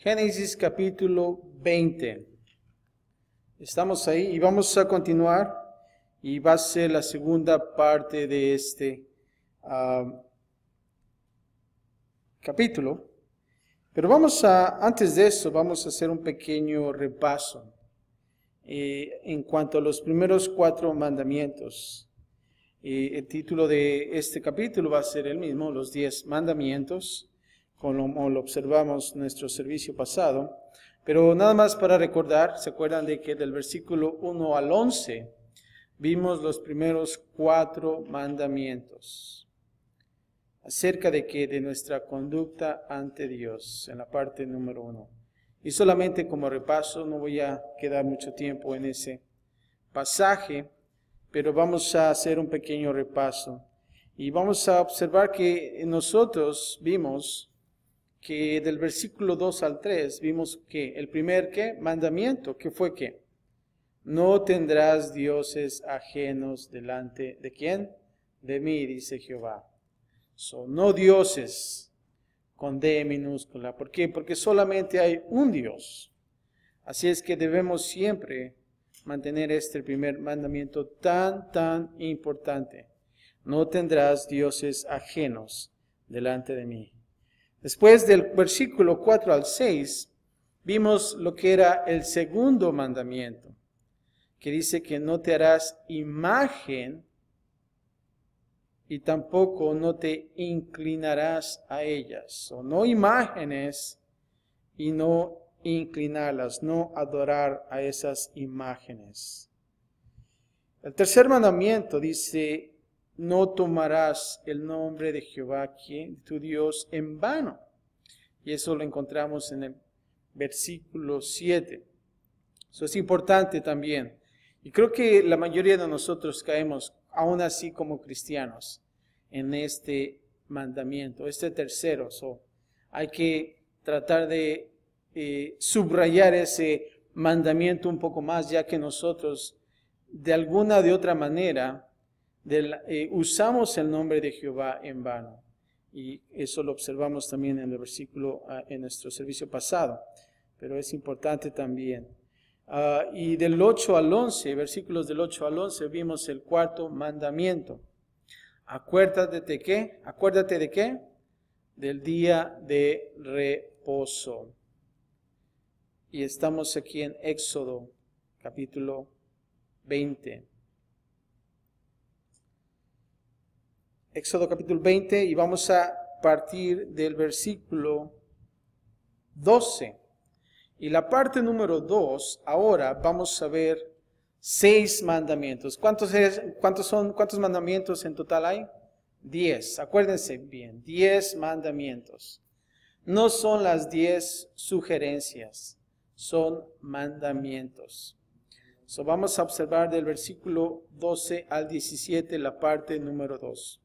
Génesis capítulo 20. Estamos ahí y vamos a continuar y va a ser la segunda parte de este capítulo. Pero antes de eso, vamos a hacer un pequeño repaso en cuanto a los primeros 4 mandamientos. El título de este capítulo va a ser el mismo, los 10 mandamientos, como lo observamos en nuestro servicio pasado. Pero nada más para recordar, ¿se acuerdan de que del versículo 1 al 11 vimos los primeros 4 mandamientos? Acerca de nuestra conducta ante Dios, en la parte número 1. Y solamente como repaso, no voy a quedar mucho tiempo en ese pasaje, pero vamos a hacer un pequeño repaso. Y vamos a observar que nosotros vimos que del versículo 2 al 3, vimos que el primer mandamiento, que fue que no tendrás dioses ajenos delante de ¿quién? De mí, dice Jehová. No dioses con D minúscula. ¿Por qué? Porque solamente hay un Dios. Así es que debemos siempre mantener este primer mandamiento tan importante. No tendrás dioses ajenos delante de mí. Después del versículo 4 al 6, vimos lo que era el segundo mandamiento, que dice que no te harás imagen y tampoco no te inclinarás a ellas. O no imágenes y no inclinarlas, no adorar a esas imágenes. El tercer mandamiento dice, no tomarás el nombre de Jehová, tu Dios, en vano. Y eso lo encontramos en el versículo 7. Eso es importante también. Y creo que la mayoría de nosotros caemos, aún así como cristianos, en este mandamiento, este tercero. Hay que tratar de subrayar ese mandamiento un poco más, ya que nosotros, de alguna de otra manera, usamos el nombre de Jehová en vano. Y eso lo observamos también en el versículo, en nuestro servicio pasado. Pero es importante también. Y del 8 al 11, versículos del 8 al 11, vimos el cuarto mandamiento. Acuérdate de qué? Acuérdate de qué? Del día de reposo. Y estamos aquí en Éxodo, capítulo 20. Éxodo capítulo 20 y vamos a partir del versículo 12. Y la parte número 2, ahora vamos a ver 6 mandamientos. ¿Cuántos mandamientos en total hay? 10. Acuérdense bien, 10 mandamientos. No son las 10 sugerencias, son mandamientos. Vamos a observar del versículo 12 al 17 la parte número 2.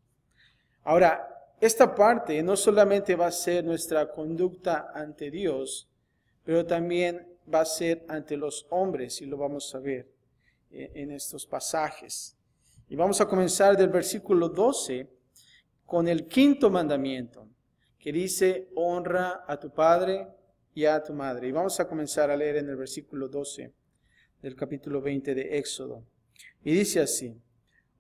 Ahora, esta parte no solamente va a ser nuestra conducta ante Dios, pero también va a ser ante los hombres, y lo vamos a ver en estos pasajes. Y vamos a comenzar del versículo 12 con el 5º mandamiento, que dice, honra a tu padre y a tu madre. Y vamos a comenzar a leer en el versículo 12 del capítulo 20 de Éxodo. Y dice así,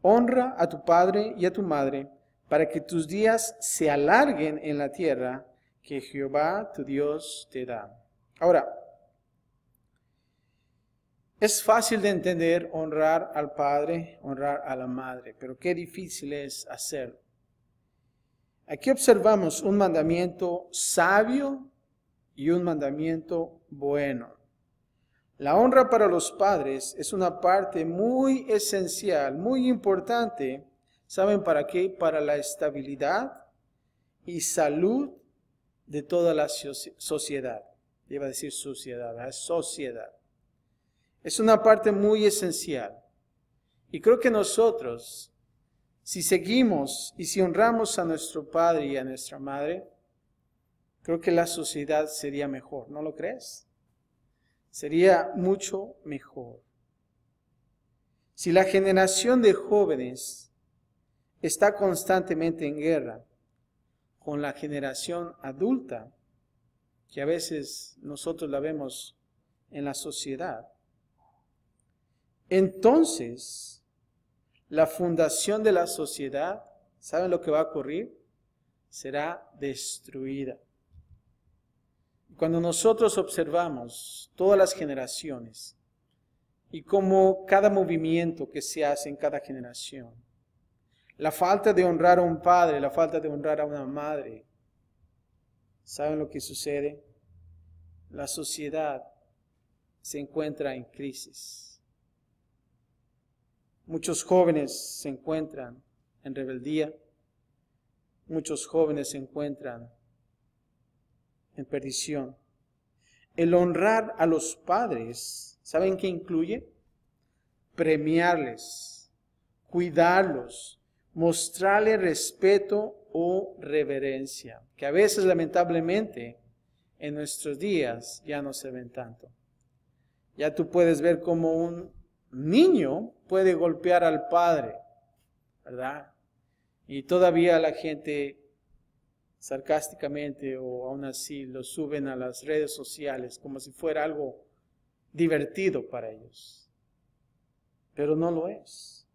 honra a tu padre y a tu madre, para que tus días se alarguen en la tierra que Jehová tu Dios te da. Ahora, es fácil de entender honrar al padre, honrar a la madre, pero qué difícil es hacerlo. Aquí observamos un mandamiento sabio y un mandamiento bueno. La honra para los padres es una parte muy esencial, muy importante. ¿Saben para qué? Para la estabilidad y salud de toda la sociedad. Iba a decir sociedad, ¿verdad? Sociedad. Es una parte muy esencial. Y creo que nosotros, si seguimos y si honramos a nuestro padre y a nuestra madre, creo que la sociedad sería mejor. ¿No lo crees? Sería mucho mejor. Si la generación de jóvenes está constantemente en guerra con la generación adulta, que a veces nosotros la vemos en la sociedad, entonces la fundación de la sociedad, ¿saben lo que va a ocurrir? Será destruida. Cuando nosotros observamos todas las generaciones y cómo cada movimiento que se hace en cada generación, la falta de honrar a un padre, la falta de honrar a una madre, ¿saben lo que sucede? La sociedad se encuentra en crisis. Muchos jóvenes se encuentran en rebeldía. Muchos jóvenes se encuentran en perdición. El honrar a los padres, ¿saben qué incluye? Premiarles, cuidarlos, mostrarles respeto o reverencia, que a veces lamentablemente en nuestros días ya no se ven tanto. Ya tú puedes ver cómo un niño puede golpear al padre, ¿verdad? Y todavía la gente sarcásticamente o aún así lo suben a las redes sociales como si fuera algo divertido para ellos. Pero no lo es.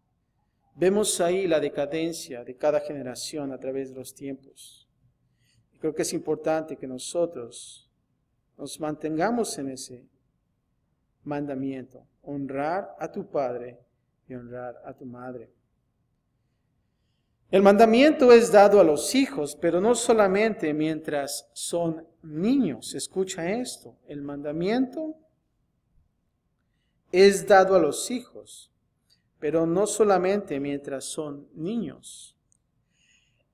Vemos ahí la decadencia de cada generación a través de los tiempos. Creo que es importante que nosotros nos mantengamos en ese mandamiento: honrar a tu padre y honrar a tu madre. El mandamiento es dado a los hijos, pero no solamente mientras son niños. Escucha esto: el mandamiento es dado a los hijos, pero no solamente mientras son niños.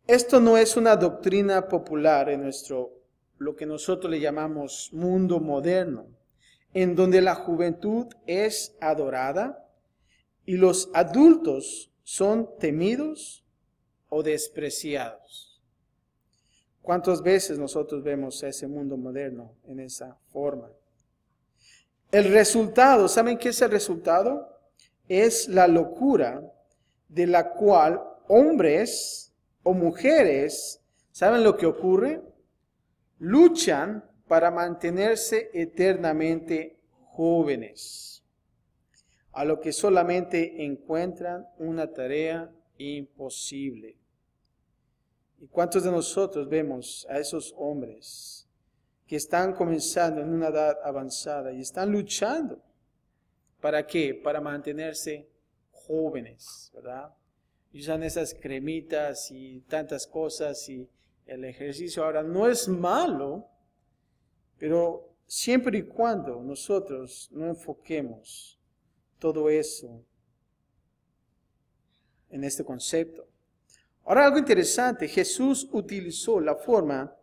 Esto no es una doctrina popular en lo que nosotros le llamamos mundo moderno, en donde la juventud es adorada y los adultos son temidos o despreciados. ¿Cuántas veces nosotros vemos a ese mundo moderno en esa forma? El resultado, ¿saben qué es el resultado? Es la locura de la cual hombres o mujeres, ¿saben lo que ocurre? Luchan para mantenerse eternamente jóvenes, a lo que solamente encuentran una tarea imposible. ¿Y cuántos de nosotros vemos a esos hombres que están comenzando en una edad avanzada y están luchando? ¿Para qué? Para mantenerse jóvenes, ¿verdad? Y usan esas cremitas y tantas cosas, y el ejercicio ahora no es malo, pero siempre y cuando nosotros no enfoquemos todo eso en este concepto. Ahora, algo interesante: Jesús utilizó la forma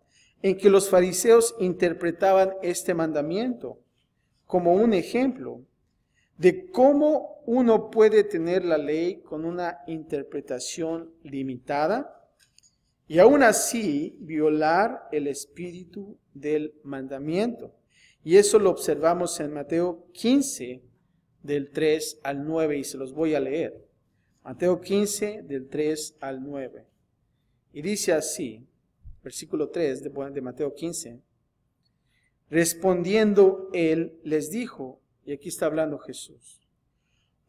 en que los fariseos interpretaban este mandamiento como un ejemplo de cómo uno puede tener la ley con una interpretación limitada y aún así violar el espíritu del mandamiento. Y eso lo observamos en Mateo 15, del 3 al 9, y se los voy a leer. Mateo 15, del 3 al 9. Y dice así, versículo 3 de Mateo 15. Respondiendo él, les dijo, y aquí está hablando Jesús: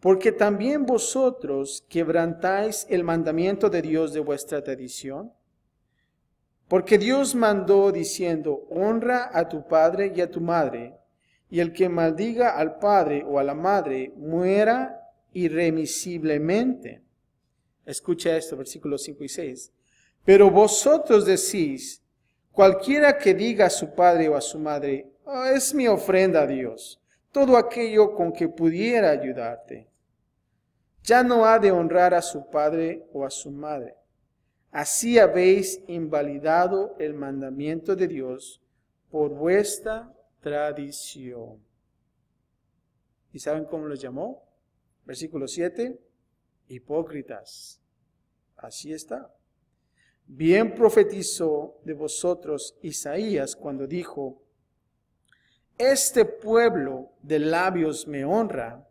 porque también vosotros quebrantáis el mandamiento de Dios de vuestra tradición. Porque Dios mandó diciendo: honra a tu padre y a tu madre, y el que maldiga al padre o a la madre muera irremisiblemente. Escucha esto, versículos 5 y 6. Pero vosotros decís: cualquiera que diga a su padre o a su madre, oh, es mi ofrenda a Dios, todo aquello con que pudiera ayudarte, ya no ha de honrar a su padre o a su madre. Así habéis invalidado el mandamiento de Dios por vuestra tradición. ¿Y saben cómo los llamó? Versículo 7. Hipócritas. Así está. Bien profetizó de vosotros Isaías cuando dijo: este pueblo de labios me honra,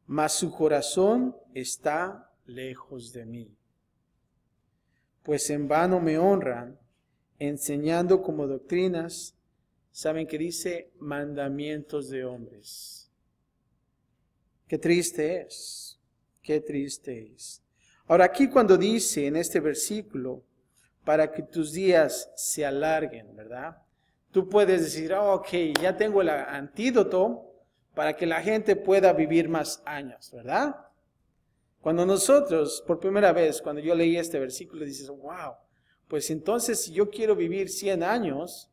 mas su corazón está lejos de mí. Pues en vano me honran, enseñando como doctrinas ¿Saben qué dice? Mandamientos de hombres. Qué triste es. Qué triste es. Ahora aquí cuando dice en este versículo, para que tus días se alarguen, ¿verdad? Tú puedes decir, oh, ok, ya tengo el antídoto para que la gente pueda vivir más años, ¿verdad? Cuando nosotros, por primera vez, cuando yo leí este versículo, dices, wow, pues entonces si yo quiero vivir 100 años,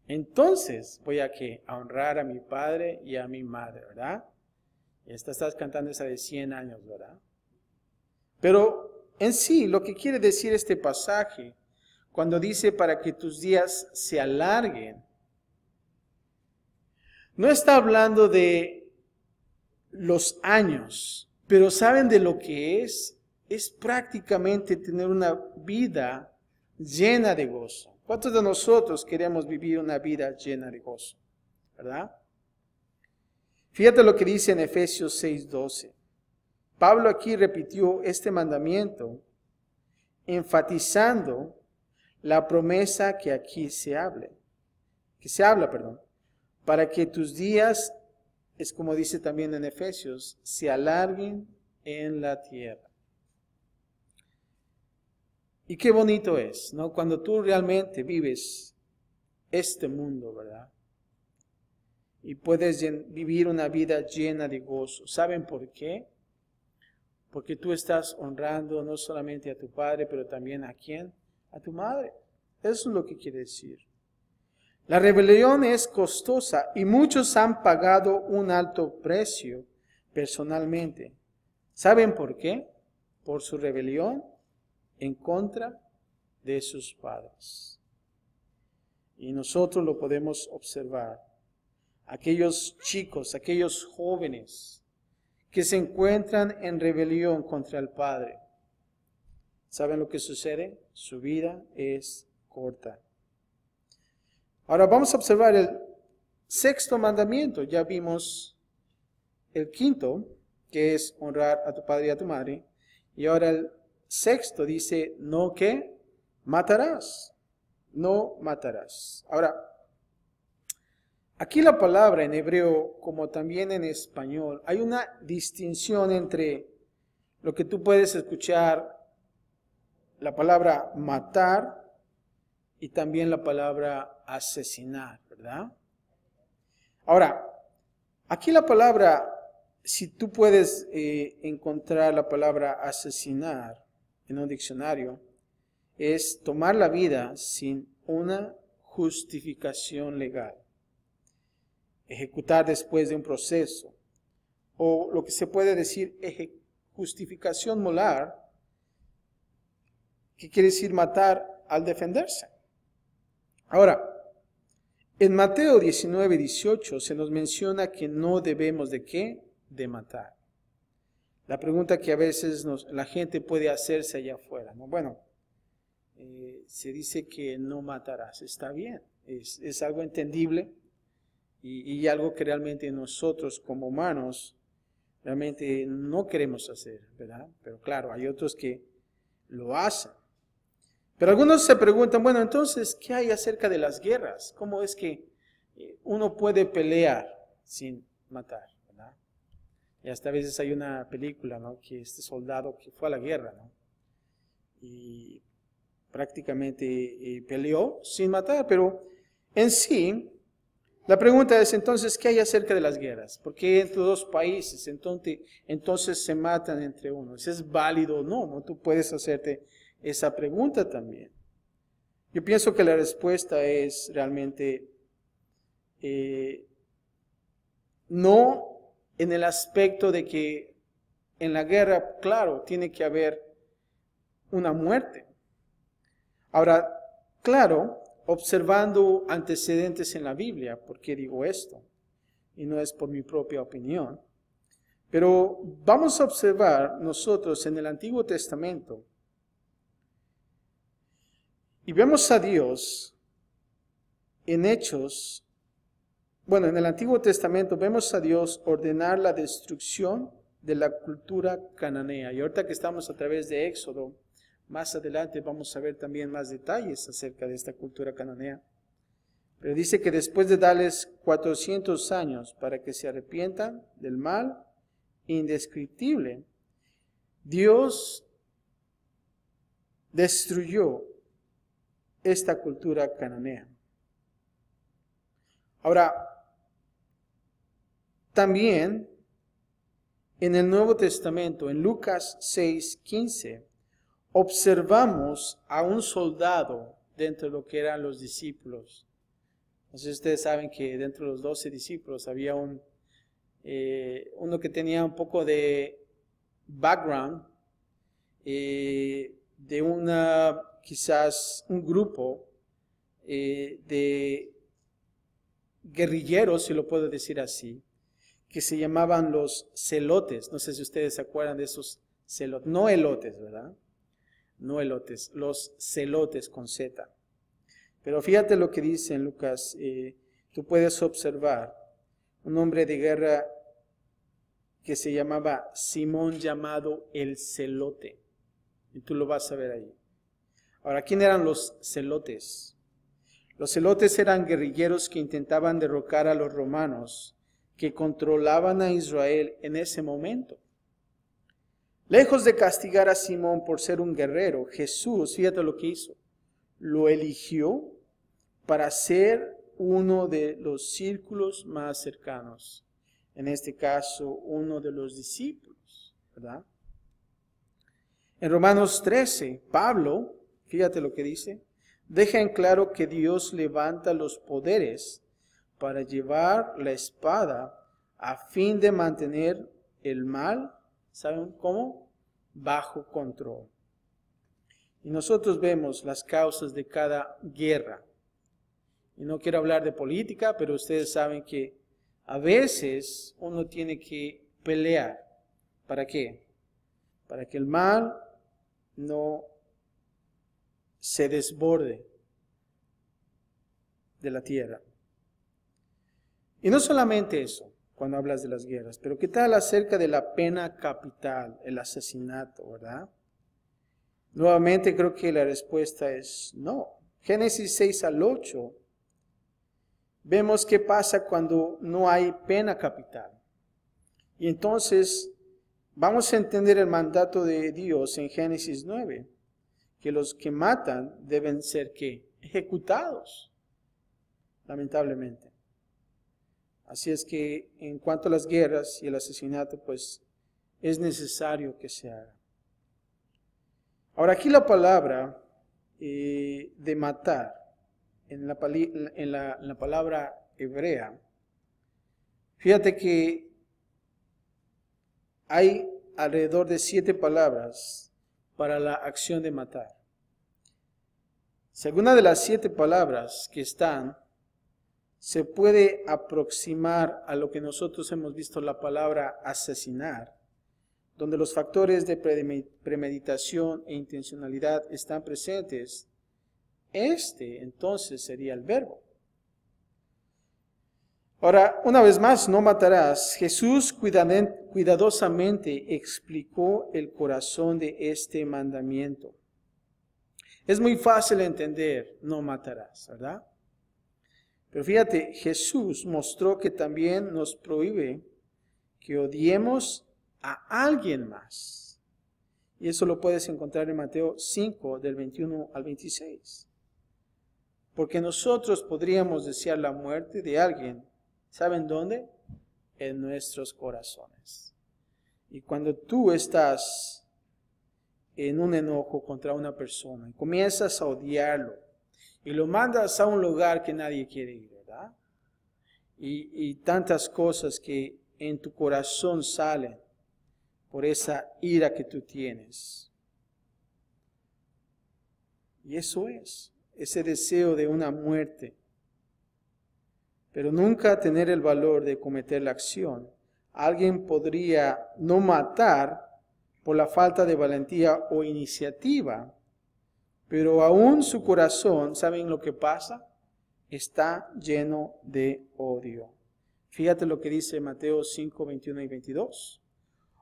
entonces voy a honrar a mi padre y a mi madre, ¿verdad? Y estás cantando esa de 100 años, ¿verdad? Pero en sí, lo que quiere decir este pasaje, cuando dice para que tus días se alarguen, no está hablando de los años, pero ¿saben de lo que es? Es prácticamente tener una vida llena de gozo. ¿Cuántos de nosotros queremos vivir una vida llena de gozo? ¿Verdad? Fíjate lo que dice en Efesios 6:12. Pablo aquí repitió este mandamiento, enfatizando la promesa que aquí se habla, para que tus días, es como dice también en Efesios, se alarguen en la tierra. Y qué bonito es, ¿no? Cuando tú realmente vives este mundo, ¿verdad? Y puedes vivir una vida llena de gozo. ¿Saben por qué? Porque tú estás honrando no solamente a tu padre, pero también ¿a quién? A tu madre. Eso es lo que quiere decir. La rebelión es costosa y muchos han pagado un alto precio personalmente. ¿Saben por qué? Por su rebelión en contra de sus padres. Y nosotros lo podemos observar. Aquellos chicos, aquellos jóvenes que se encuentran en rebelión contra el Padre. ¿Saben lo que sucede? Su vida es corta. Ahora vamos a observar el sexto mandamiento. Ya vimos el quinto, que es honrar a tu padre y a tu madre. Y ahora el sexto dice, no que matarás. No matarás. Ahora, aquí la palabra en hebreo, como también en español, hay una distinción entre lo que tú puedes escuchar, la palabra matar y también la palabra asesinar, ¿verdad? Ahora, aquí la palabra, si tú puedes encontrar la palabra asesinar en un diccionario, es tomar la vida sin una justificación legal. Ejecutar después de un proceso, o lo que se puede decir justificación moral, que quiere decir matar al defenderse. Ahora, en Mateo 19:18 se nos menciona que no debemos de ¿qué? De matar. La pregunta que a veces la gente puede hacerse allá afuera, ¿no? Bueno, se dice que no matarás, está bien, es algo entendible. Y algo que realmente nosotros como humanos realmente no queremos hacer, ¿verdad? Pero claro, hay otros que lo hacen. Pero algunos se preguntan, bueno, entonces, ¿qué hay acerca de las guerras? ¿Cómo es que uno puede pelear sin matar, ¿verdad? Y hasta a veces hay una película, ¿no? Que este soldado que fue a la guerra, ¿no? Y prácticamente peleó sin matar, pero en sí, la pregunta es entonces, ¿qué hay acerca de las guerras? ¿Por qué entre dos países entonces se matan entre unos? ¿Es válido o no? ¿No? Tú puedes hacerte esa pregunta también. Yo pienso que la respuesta es realmente no en el aspecto de que en la guerra, claro, tiene que haber una muerte. Ahora, claro, observando antecedentes en la Biblia, ¿por qué digo esto? Y no es por mi propia opinión. Pero vamos a observar nosotros en el Antiguo Testamento y vemos a Dios en Hechos, bueno, en el Antiguo Testamento vemos a Dios ordenar la destrucción de la cultura cananea. Y ahorita que estamos a través de Éxodo, más adelante vamos a ver también más detalles acerca de esta cultura cananea. Pero dice que después de darles 400 años para que se arrepientan del mal indescriptible, Dios destruyó esta cultura cananea. Ahora, también en el Nuevo Testamento, en Lucas 6:15, observamos a un soldado dentro de lo que eran los discípulos. Entonces ustedes saben que dentro de los 12 discípulos había uno que tenía un poco de background, de quizás un grupo de guerrilleros, si lo puedo decir así, que se llamaban los celotes. No sé si ustedes se acuerdan de esos celotes. No elotes, ¿verdad? No elotes, los celotes con Z. Pero fíjate lo que dice en Lucas. Tú puedes observar un hombre de guerra que se llamaba Simón, llamado el celote. Y tú lo vas a ver ahí. Ahora, ¿quién eran los celotes? Los celotes eran guerrilleros que intentaban derrocar a los romanos que controlaban a Israel en ese momento. Lejos de castigar a Simón por ser un guerrero, Jesús, fíjate lo que hizo, lo eligió para ser uno de los círculos más cercanos. En este caso, uno de los discípulos, ¿verdad? En Romanos 13, Pablo, fíjate lo que dice, deja en claro que Dios levanta los poderes para llevar la espada a fin de mantener el mal, ¿saben cómo? Bajo control. Y nosotros vemos las causas de cada guerra. Y no quiero hablar de política, pero ustedes saben que a veces uno tiene que pelear. ¿Para qué? Para que el mal no se desborde de la tierra. Y no solamente eso, cuando hablas de las guerras, pero ¿qué tal acerca de la pena capital, el asesinato, verdad? Nuevamente creo que la respuesta es no. Génesis 6-8, vemos qué pasa cuando no hay pena capital. Y entonces vamos a entender el mandato de Dios en Génesis 9, que los que matan deben ser ¿qué? Ejecutados, lamentablemente. Así es que en cuanto a las guerras y el asesinato, pues es necesario que se haga. Ahora aquí la palabra de matar, en la palabra hebrea, fíjate que hay alrededor de 7 palabras para la acción de matar. Según una de las 7 palabras que están, se puede aproximar a lo que nosotros hemos visto la palabra asesinar, donde los factores de premeditación e intencionalidad están presentes. Entonces sería el verbo. Ahora, una vez más, no matarás. Jesús cuidadosamente explicó el corazón de este mandamiento. Es muy fácil entender, no matarás, ¿verdad? Pero fíjate, Jesús mostró que también nos prohíbe que odiemos a alguien más. Y eso lo puedes encontrar en Mateo 5, del 21 al 26. Porque nosotros podríamos desear la muerte de alguien, ¿saben dónde? En nuestros corazones. Y cuando tú estás en un enojo contra una persona y comienzas a odiarlo, y lo mandas a un lugar que nadie quiere ir, ¿verdad? Y tantas cosas que en tu corazón salen por esa ira que tú tienes. Y eso es, ese deseo de una muerte. Pero nunca tener el valor de cometer la acción. Alguien podría no matar por la falta de valentía o iniciativa, pero aún su corazón, ¿saben lo que pasa? Está lleno de odio. Fíjate lo que dice Mateo 5, 21 y 22.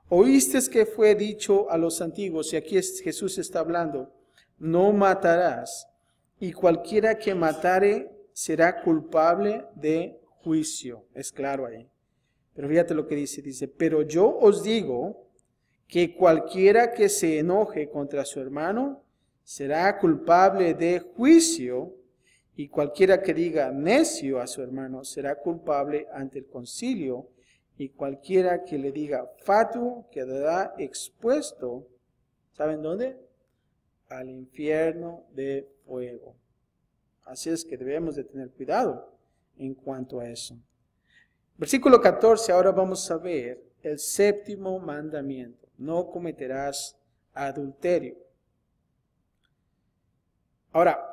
Oíste que fue dicho a los antiguos, y aquí Jesús está hablando, no matarás, y cualquiera que matare será culpable de juicio. Es claro ahí. Pero fíjate lo que dice, pero yo os digo que cualquiera que se enoje contra su hermano será culpable de juicio, y cualquiera que diga necio a su hermano será culpable ante el concilio, y cualquiera que le diga fatuo quedará expuesto, ¿saben dónde? Al infierno de fuego. Así es que debemos de tener cuidado en cuanto a eso. Versículo 14, ahora vamos a ver el séptimo mandamiento. No cometerás adulterio. Ahora,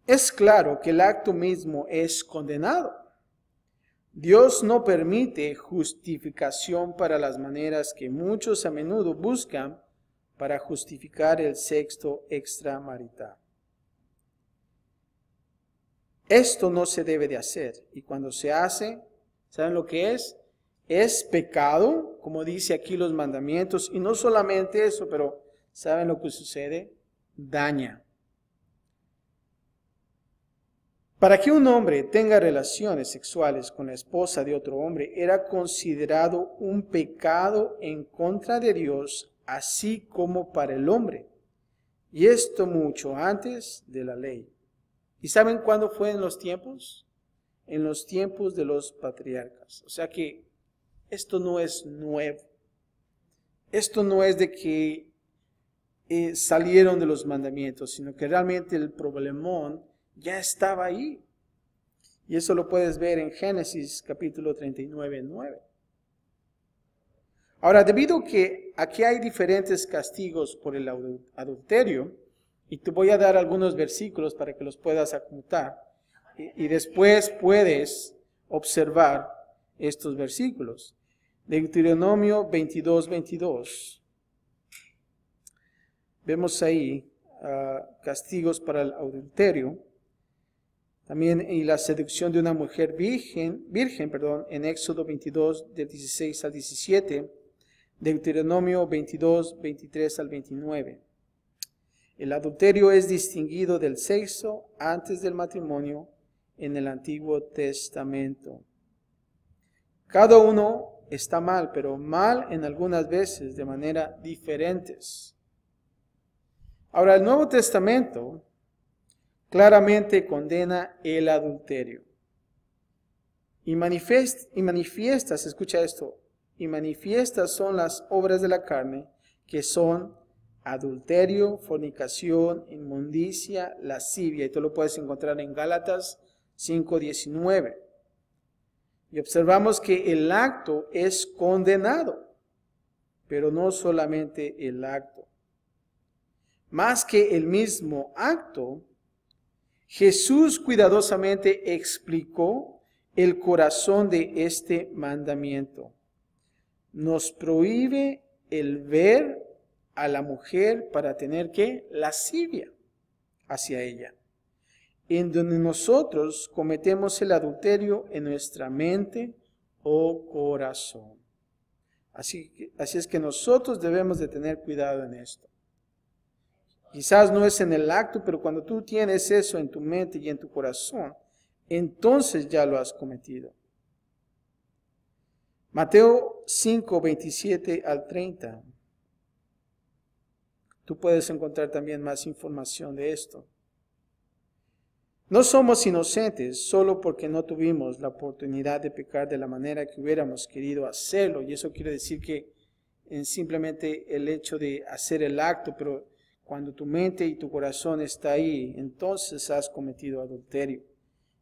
es claro que el acto mismo es condenado. Dios no permite justificación para las maneras que muchos a menudo buscan para justificar el sexo extramarital. Esto no se debe de hacer, y cuando se hace, ¿saben lo que es? Es pecado, como dice aquí los mandamientos, y no solamente eso, pero ¿saben lo que sucede? Daña. Para que un hombre tenga relaciones sexuales con la esposa de otro hombre era considerado un pecado en contra de Dios, así como para el hombre. Y esto mucho antes de la ley. ¿Y saben cuándo fue en los tiempos? En los tiempos de los patriarcas. O sea que esto no es nuevo. Esto no es de que salieron de los mandamientos, sino que realmente el problemón ya estaba ahí. Y eso lo puedes ver en Génesis capítulo 39, 9. Ahora, debido a que aquí hay diferentes castigos por el adulterio, y te voy a dar algunos versículos para que los puedas apuntar, y después puedes observar estos versículos. Deuteronomio 22, 22. Vemos ahí castigos para el adulterio. También y la seducción de una mujer virgen, en Éxodo 22, del 16 al 17, Deuteronomio 22, 23 al 29. El adulterio es distinguido del sexo antes del matrimonio en el Antiguo Testamento. Cada uno está mal, pero mal en algunas veces de manera diferentes. Ahora, el Nuevo Testamento claramente condena el adulterio. Y manifiestas, escucha esto, y manifiestas son las obras de la carne, que son adulterio, fornicación, inmundicia, lascivia. Y tú lo puedes encontrar en Gálatas 5:19. Y observamos que el acto es condenado, pero no solamente el acto. Más que el mismo acto, Jesús cuidadosamente explicó el corazón de este mandamiento. Nos prohíbe el ver a la mujer para tener ¿qué? Lascivia hacia ella, en donde nosotros cometemos el adulterio en nuestra mente o corazón. Así es que nosotros debemos de tener cuidado en esto. Quizás no es en el acto, pero cuando tú tienes eso en tu mente y en tu corazón, entonces ya lo has cometido. Mateo 5, 27 al 30. Tú puedes encontrar también más información de esto. No somos inocentes solo porque no tuvimos la oportunidad de pecar de la manera que hubiéramos querido hacerlo. Y eso quiere decir que en simplemente el hecho de hacer el acto, pero cuando tu mente y tu corazón está ahí, entonces has cometido adulterio.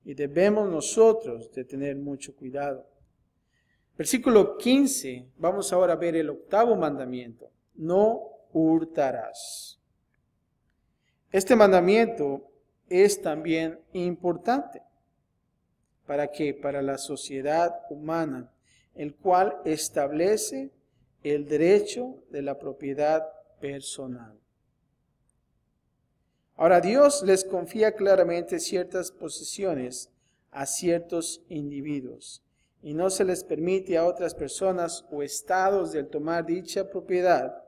Y debemos nosotros de tener mucho cuidado. Versículo 15, vamos ahora a ver el octavo mandamiento. No hurtarás. Este mandamiento es también importante. ¿Para qué? Para la sociedad humana, el cual establece el derecho de la propiedad personal. Ahora, Dios les confía claramente ciertas posesiones a ciertos individuos y no se les permite a otras personas o estados el tomar dicha propiedad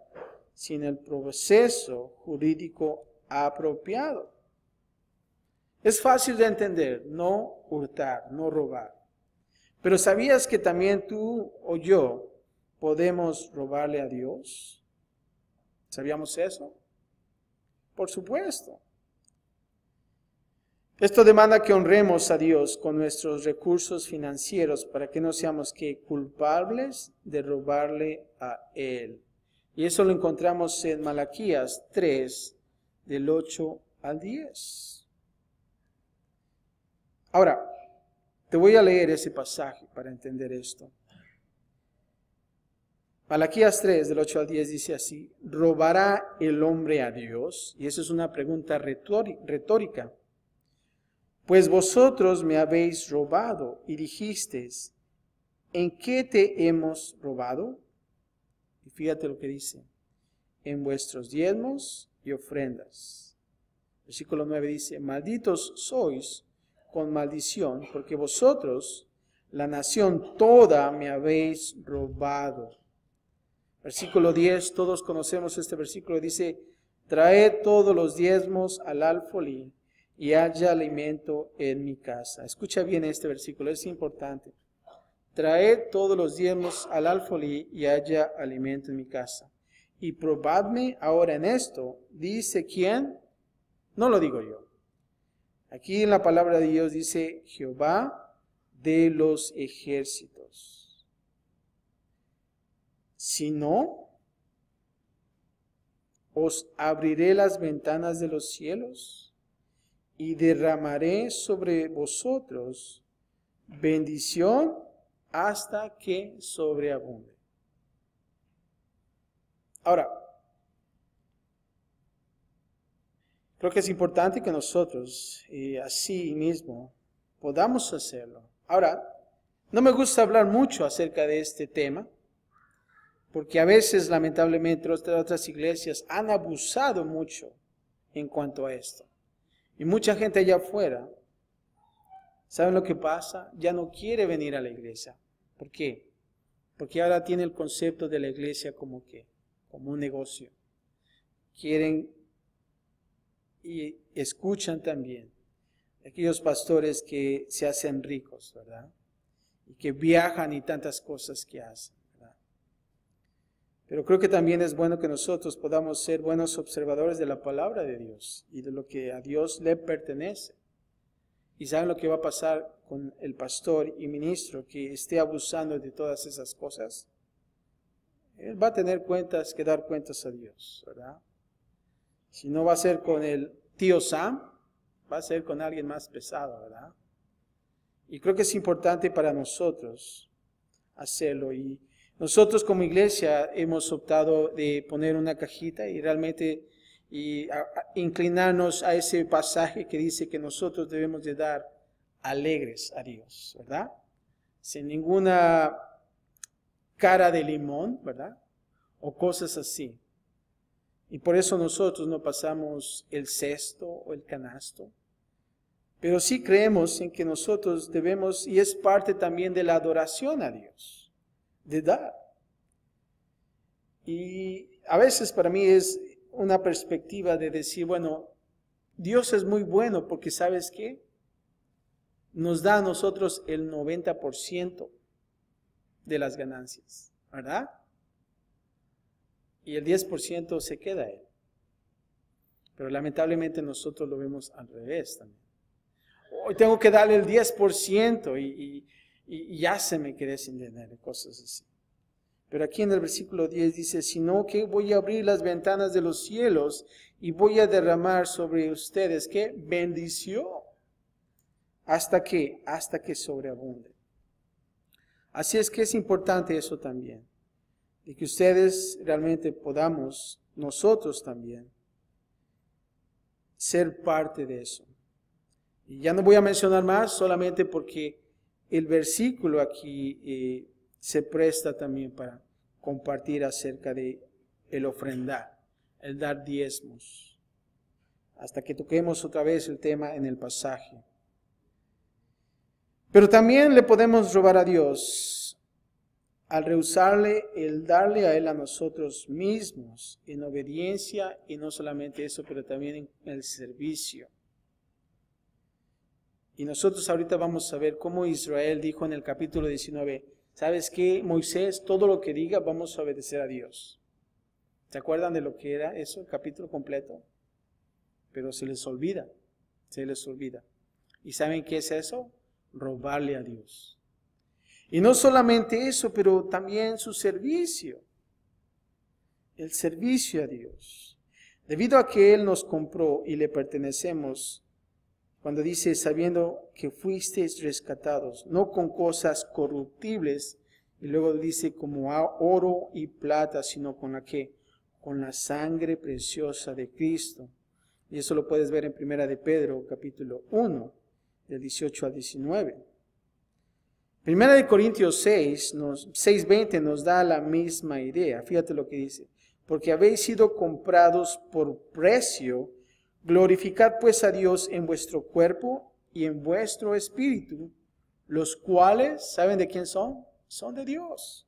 sin el proceso jurídico apropiado. Es fácil de entender, no hurtar, no robar. Pero ¿sabías que también tú o yo podemos robarle a Dios? ¿Sabíamos eso? Por supuesto. Esto demanda que honremos a Dios con nuestros recursos financieros para que no seamos culpables de robarle a Él. Y eso lo encontramos en Malaquías 3, del 8 al 10. Ahora, te voy a leer ese pasaje para entender esto. Malaquías 3, del 8 al 10 dice así: ¿robará el hombre a Dios? Y eso es una pregunta retórica. Pues vosotros me habéis robado y dijisteis, ¿en qué te hemos robado? Y fíjate lo que dice: en vuestros diezmos y ofrendas. Versículo 9 dice: malditos sois con maldición, porque vosotros, la nación toda, me habéis robado. Versículo 10, todos conocemos este versículo, dice: traed todos los diezmos al alfolí y haya alimento en mi casa. Escucha bien este versículo, es importante. Traed todos los diezmos al alfolí y haya alimento en mi casa. Y probadme ahora en esto, dice ¿quién? No lo digo yo. Aquí en la palabra de Dios dice Jehová de los ejércitos. Si no, os abriré las ventanas de los cielos y derramaré sobre vosotros bendición hasta que sobreabunde. Ahora, creo que es importante que nosotros, así mismo, podamos hacerlo. Ahora, no me gusta hablar mucho acerca de este tema, porque a veces, lamentablemente, otras iglesias han abusado mucho en cuanto a esto. Y mucha gente allá afuera, ¿saben lo que pasa? Ya no quiere venir a la iglesia. ¿Por qué? Porque ahora tiene el concepto de la iglesia como un negocio. Quieren y escuchan también aquellos pastores que se hacen ricos, ¿verdad? Y que viajan y tantas cosas que hacen, ¿verdad? Pero creo que también es bueno que nosotros podamos ser buenos observadores de la palabra de Dios y de lo que a Dios le pertenece. ¿Y saben lo que va a pasar con el pastor y ministro que esté abusando de todas esas cosas? Él va a tener que dar cuentas a Dios, ¿verdad? Si no va a ser con el tío Sam, va a ser con alguien más pesado, ¿verdad? Y creo que es importante para nosotros hacerlo. Y nosotros como iglesia hemos optado de poner una cajita y realmente inclinarnos a ese pasaje que dice que nosotros debemos de dar alegres a Dios, ¿verdad? Sin ninguna cara de limón, ¿verdad? O cosas así. Y por eso nosotros no pasamos el cesto o el canasto. Pero sí creemos en que nosotros debemos, y es parte también de la adoración a Dios, de dar. Y a veces para mí es una perspectiva de decir, bueno, Dios es muy bueno porque ¿sabes qué? Nos da a nosotros el 90% de las ganancias, ¿verdad? Y el 10% se queda a Él. Pero lamentablemente nosotros lo vemos al revés también. Hoy tengo que darle el 10% y ya se me quedé sin dinero, cosas así. Pero aquí en el versículo 10 dice, sino que voy a abrir las ventanas de los cielos y voy a derramar sobre ustedes, ¿qué? Bendición. ¿Hasta qué? Hasta que sobreabunde. Así es que es importante eso también. Y que ustedes realmente podamos, nosotros también, ser parte de eso. Y ya no voy a mencionar más, solamente porque el versículo aquí se presta también para compartir acerca de el ofrendar, el dar diezmos, hasta que toquemos otra vez el tema en el pasaje. Pero también le podemos robar a Dios al rehusarle el darle a Él a nosotros mismos en obediencia, y no solamente eso, pero también en el servicio. Y nosotros ahorita vamos a ver cómo Israel dijo en el capítulo 19, ¿sabes qué, Moisés? Todo lo que diga vamos a obedecer a Dios. ¿Se acuerdan de lo que era eso, el capítulo completo? Pero se les olvida, se les olvida. ¿Y saben qué es eso? Robarle a Dios. Y no solamente eso, pero también su servicio. El servicio a Dios. Debido a que Él nos compró y le pertenecemos, cuando dice, sabiendo que fuisteis rescatados, no con cosas corruptibles, y luego dice como oro y plata, sino con la que, con la sangre preciosa de Cristo. Y eso lo puedes ver en 1 de Pedro, capítulo 1, del 18 al 19. 1 de Corintios 6:20 nos da la misma idea. Fíjate lo que dice. Porque habéis sido comprados por precio, glorificad pues a Dios en vuestro cuerpo y en vuestro espíritu, los cuales, ¿saben de quién son? Son de Dios.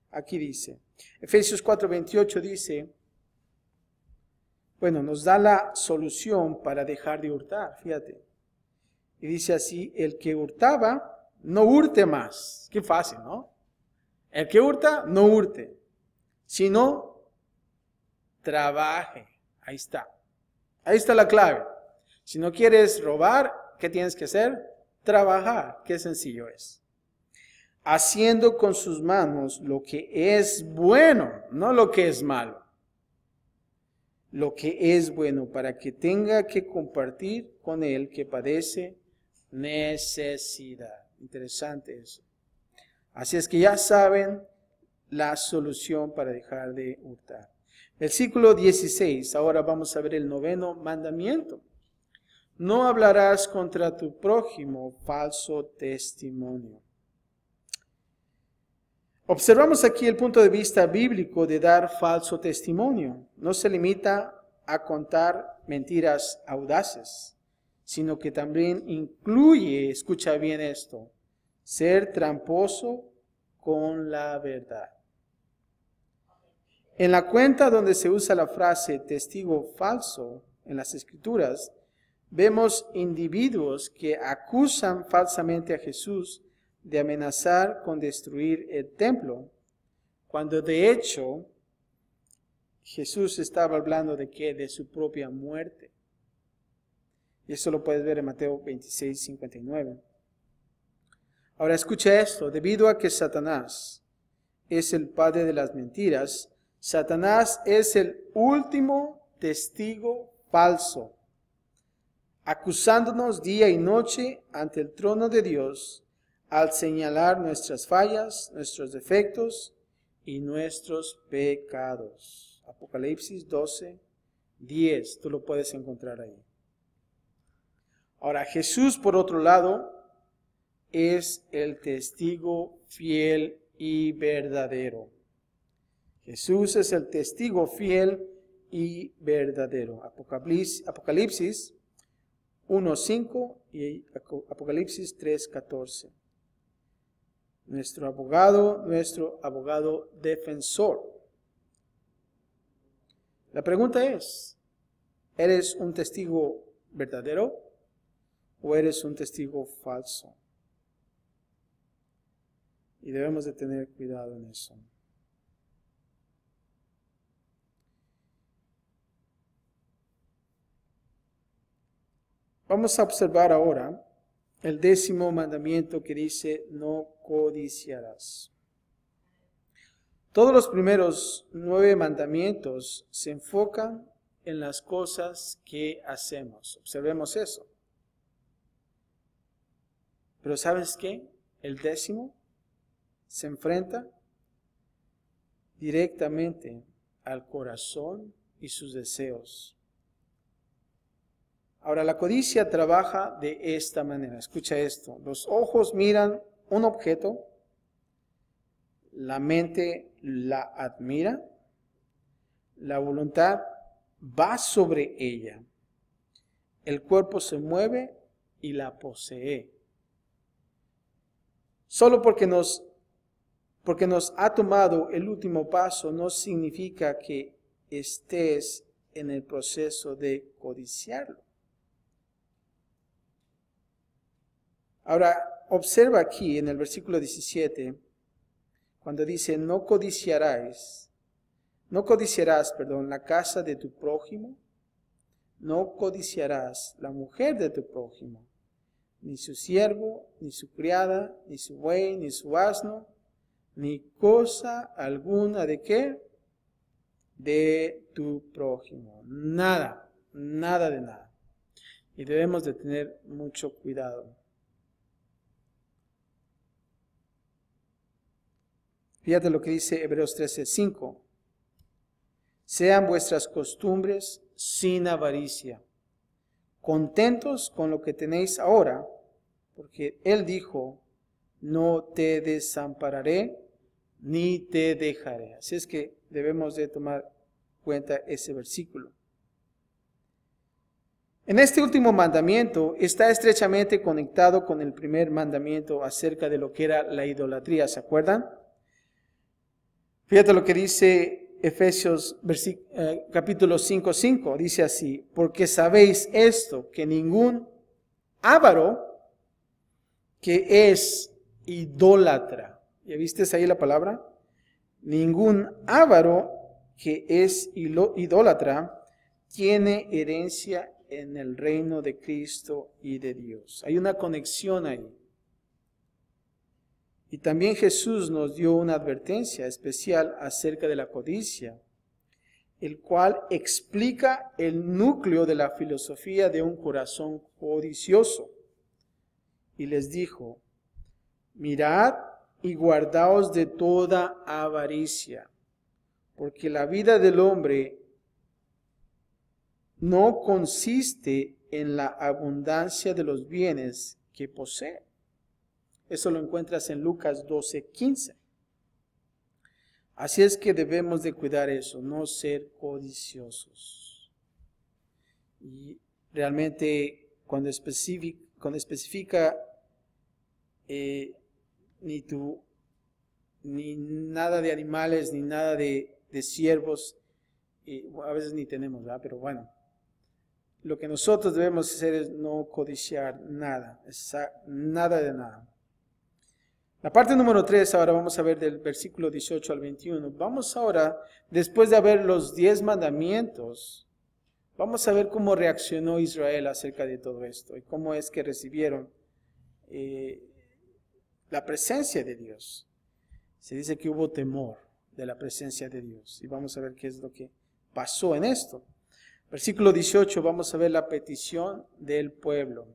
Aquí dice. Efesios 4:28 dice, bueno, nos da la solución para dejar de hurtar, fíjate. Y dice así, el que hurtaba, no hurte más. Qué fácil, ¿no? El que hurta, no hurte, sino trabaje. Ahí está. Ahí está la clave. Si no quieres robar, ¿qué tienes que hacer? Trabajar. Qué sencillo es. Haciendo con sus manos lo que es bueno, no lo que es malo. Lo que es bueno para que tenga que compartir con el que padece necesidad. Interesante eso. Así es que ya saben la solución para dejar de hurtar. Versículo 16, ahora vamos a ver el 9º mandamiento. No hablarás contra tu prójimo falso testimonio. Observamos aquí el punto de vista bíblico de dar falso testimonio. No se limita a contar mentiras audaces, sino que también incluye, escucha bien esto, ser tramposo con la verdad. En la cuenta donde se usa la frase testigo falso en las Escrituras, vemos individuos que acusan falsamente a Jesús de amenazar con destruir el templo, cuando de hecho Jesús estaba hablando de qué, de su propia muerte. Y eso lo puedes ver en Mateo 26:59. Ahora escucha esto, debido a que Satanás es el padre de las mentiras, Satanás es el último testigo falso, acusándonos día y noche ante el trono de Dios al señalar nuestras fallas, nuestros defectos y nuestros pecados. Apocalipsis 12:10, tú lo puedes encontrar ahí. Ahora, Jesús, por otro lado, es el testigo fiel y verdadero. Jesús es el testigo fiel y verdadero. Apocalipsis 1:5 y Apocalipsis 3:14. Nuestro abogado defensor. La pregunta es, ¿eres un testigo verdadero o eres un testigo falso? Y debemos de tener cuidado en eso. Vamos a observar ahora el 10º mandamiento que dice, no codiciarás. Todos los primeros 9 mandamientos se enfocan en las cosas que hacemos. Observemos eso. Pero ¿sabes qué? El 10º se enfrenta directamente al corazón y sus deseos. Ahora, la codicia trabaja de esta manera. Escucha esto. Los ojos miran un objeto, la mente la admira, la voluntad va sobre ella, el cuerpo se mueve y la posee. Solo porque nos ha tomado el último paso no significa que estés en el proceso de codiciarlo. Ahora, observa aquí en el versículo 17, cuando dice, no codiciarás, la casa de tu prójimo, no codiciarás la mujer de tu prójimo, ni su siervo, ni su criada, ni su buey, ni su asno, ni cosa alguna de qué, de tu prójimo. Nada, nada de nada. Y debemos de tener mucho cuidado. Fíjate lo que dice Hebreos 13:5. Sean vuestras costumbres sin avaricia, contentos con lo que tenéis ahora, porque Él dijo, no te desampararé ni te dejaré. Así es que debemos de tomar cuenta ese versículo. En este último mandamiento está estrechamente conectado con el primer mandamiento acerca de lo que era la idolatría, ¿se acuerdan? Fíjate lo que dice Efesios capítulo 5:5, dice así, porque sabéis esto, que ningún avaro que es idólatra, ¿ya viste ahí la palabra? Ningún avaro que es idólatra tiene herencia en el reino de Cristo y de Dios. Hay una conexión ahí. Y también Jesús nos dio una advertencia especial acerca de la codicia, el cual explica el núcleo de la filosofía de un corazón codicioso. Y les dijo, mirad y guardaos de toda avaricia, porque la vida del hombre no consiste en la abundancia de los bienes que posee. Eso lo encuentras en Lucas 12:15. Así es que debemos de cuidar eso, no ser codiciosos. Y realmente cuando especifica ni nada de animales, ni nada de siervos, a veces ni tenemos, ¿verdad? Pero bueno, lo que nosotros debemos hacer es no codiciar nada, nada de nada. La parte número 3, ahora vamos a ver del versículo 18 al 21. Vamos ahora, después de ver los 10 mandamientos, vamos a ver cómo reaccionó Israel acerca de todo esto y cómo es que recibieron la presencia de Dios. Se dice que hubo temor de la presencia de Dios y vamos a ver qué es lo que pasó en esto. Versículo 18, vamos a ver la petición del pueblo.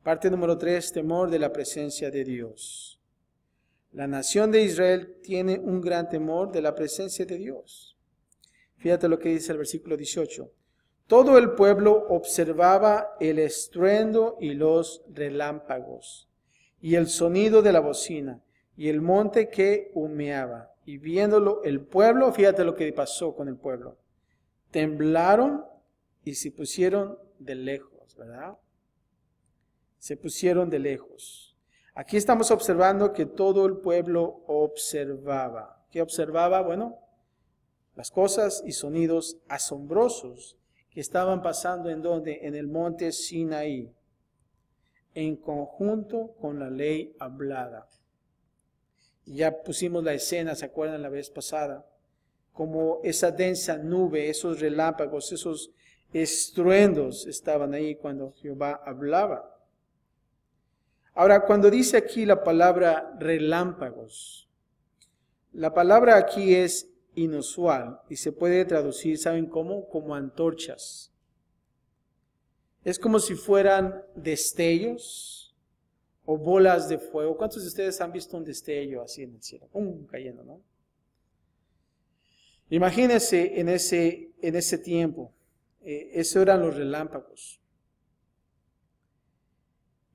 Parte número 3, temor de la presencia de Dios. La nación de Israel tiene un gran temor de la presencia de Dios. Fíjate lo que dice el versículo 18. Todo el pueblo observaba el estruendo y los relámpagos, y el sonido de la bocina, y el monte que humeaba. Y viéndolo el pueblo, fíjate lo que pasó con el pueblo. Temblaron y se pusieron de lejos, ¿verdad? Se pusieron de lejos. Aquí estamos observando que todo el pueblo observaba. ¿Qué observaba? Bueno, las cosas y sonidos asombrosos que estaban pasando en donde, en el monte Sinaí, en conjunto con la ley hablada. Y ya pusimos la escena, ¿se acuerdan la vez pasada? Como esa densa nube, esos relámpagos, esos estruendos estaban ahí cuando Jehová hablaba. Ahora, cuando dice aquí la palabra relámpagos, la palabra aquí es inusual y se puede traducir, ¿saben cómo? Como antorchas. Es como si fueran destellos o bolas de fuego. ¿Cuántos de ustedes han visto un destello así en el cielo? Cayendo, ¿no? Imagínense en ese tiempo, esos eran los relámpagos.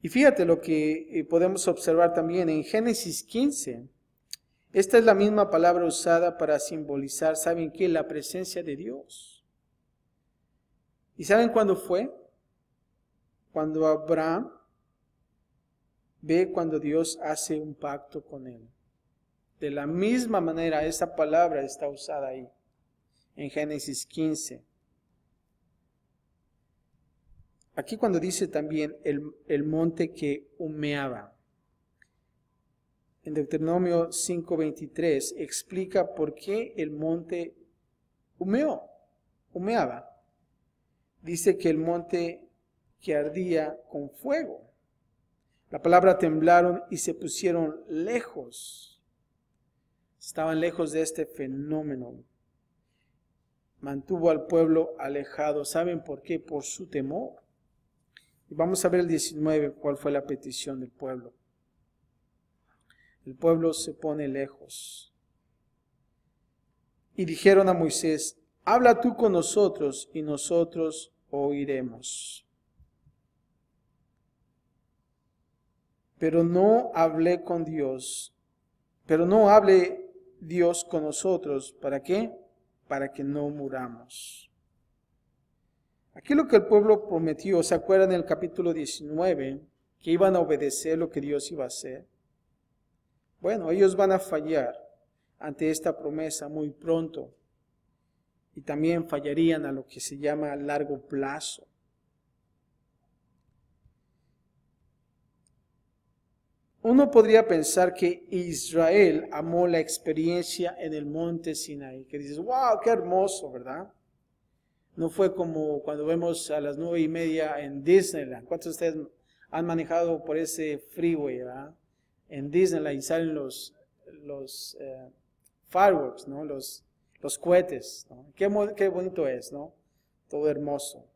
Y fíjate lo que podemos observar también en Génesis 15. Esta es la misma palabra usada para simbolizar, ¿saben qué? La presencia de Dios. ¿Y saben cuándo fue? Cuando Abraham ve cuando Dios hace un pacto con él. De la misma manera, esa palabra está usada ahí, en Génesis 15. aquí cuando dice también el monte que humeaba, en Deuteronomio 5:23 explica por qué el monte humeaba. Dice que el monte que ardía con fuego. La palabra temblaron y se pusieron lejos. Estaban lejos de este fenómeno. Mantuvo al pueblo alejado. ¿Saben por qué? Por su temor. Y vamos a ver el 19, cuál fue la petición del pueblo. El pueblo se pone lejos. Y dijeron a Moisés, habla tú con nosotros y nosotros oiremos. Pero no hable Dios con nosotros. ¿Para qué? Para que no muramos. Aquí lo que el pueblo prometió, ¿se acuerdan en el capítulo 19? Que iban a obedecer lo que Dios iba a hacer. Bueno, ellos van a fallar ante esta promesa muy pronto. Y también fallarían a lo que se llama largo plazo. Uno podría pensar que Israel amó la experiencia en el monte Sinaí. Que dices, wow, qué hermoso, ¿verdad? No fue como cuando vemos a las 9:30 en Disneyland. ¿Cuántos de ustedes han manejado por ese freeway, ¿verdad? En Disneyland y salen los fireworks, ¿no? Los cohetes, ¿no? Qué bonito es, ¿no? Todo hermoso.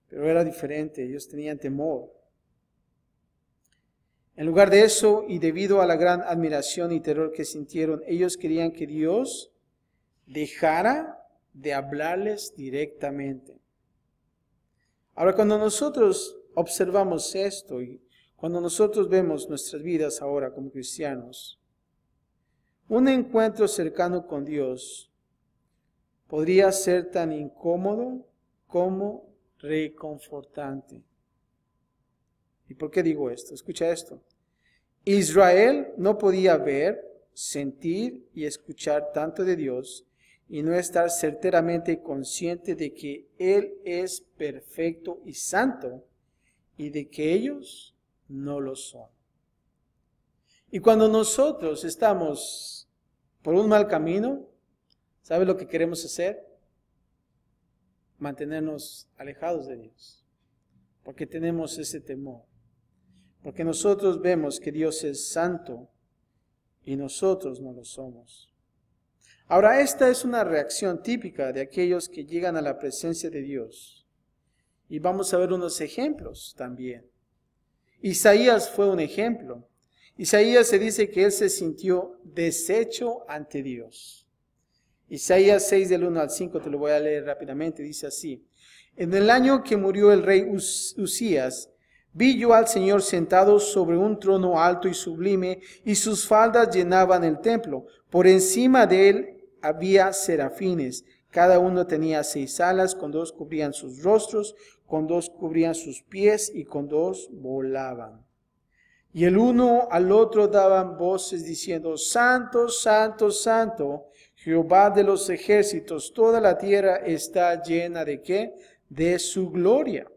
Pero era diferente, ellos tenían temor. En lugar de eso, y debido a la gran admiración y terror que sintieron, ellos querían que Dios dejara de hablarles directamente. Ahora, cuando nosotros observamos esto y cuando nosotros vemos nuestras vidas ahora como cristianos, un encuentro cercano con Dios podría ser tan incómodo como reconfortante. ¿Y por qué digo esto? Escucha esto. Israel no podía ver, sentir y escuchar tanto de Dios y no estar certeramente consciente de que Él es perfecto y santo y de que ellos no lo son. Y cuando nosotros estamos por un mal camino, ¿sabe lo que queremos hacer? Mantenernos alejados de Dios, porque tenemos ese temor. Porque nosotros vemos que Dios es santo y nosotros no lo somos. Ahora, esta es una reacción típica de aquellos que llegan a la presencia de Dios. Y vamos a ver unos ejemplos también. Isaías fue un ejemplo. Isaías se dice que él se sintió deshecho ante Dios. Isaías 6 del 1 al 5, te lo voy a leer rápidamente, dice así. En el año que murió el rey Usías, vi yo al Señor sentado sobre un trono alto y sublime, y sus faldas llenaban el templo. Por encima de él había serafines. Cada uno tenía 6 alas, con 2 cubrían sus rostros, con 2 cubrían sus pies, y con 2 volaban. Y el uno al otro daban voces diciendo, Santo, Santo, Santo, Jehová de los ejércitos, toda la tierra está llena ¿de qué? De su gloria.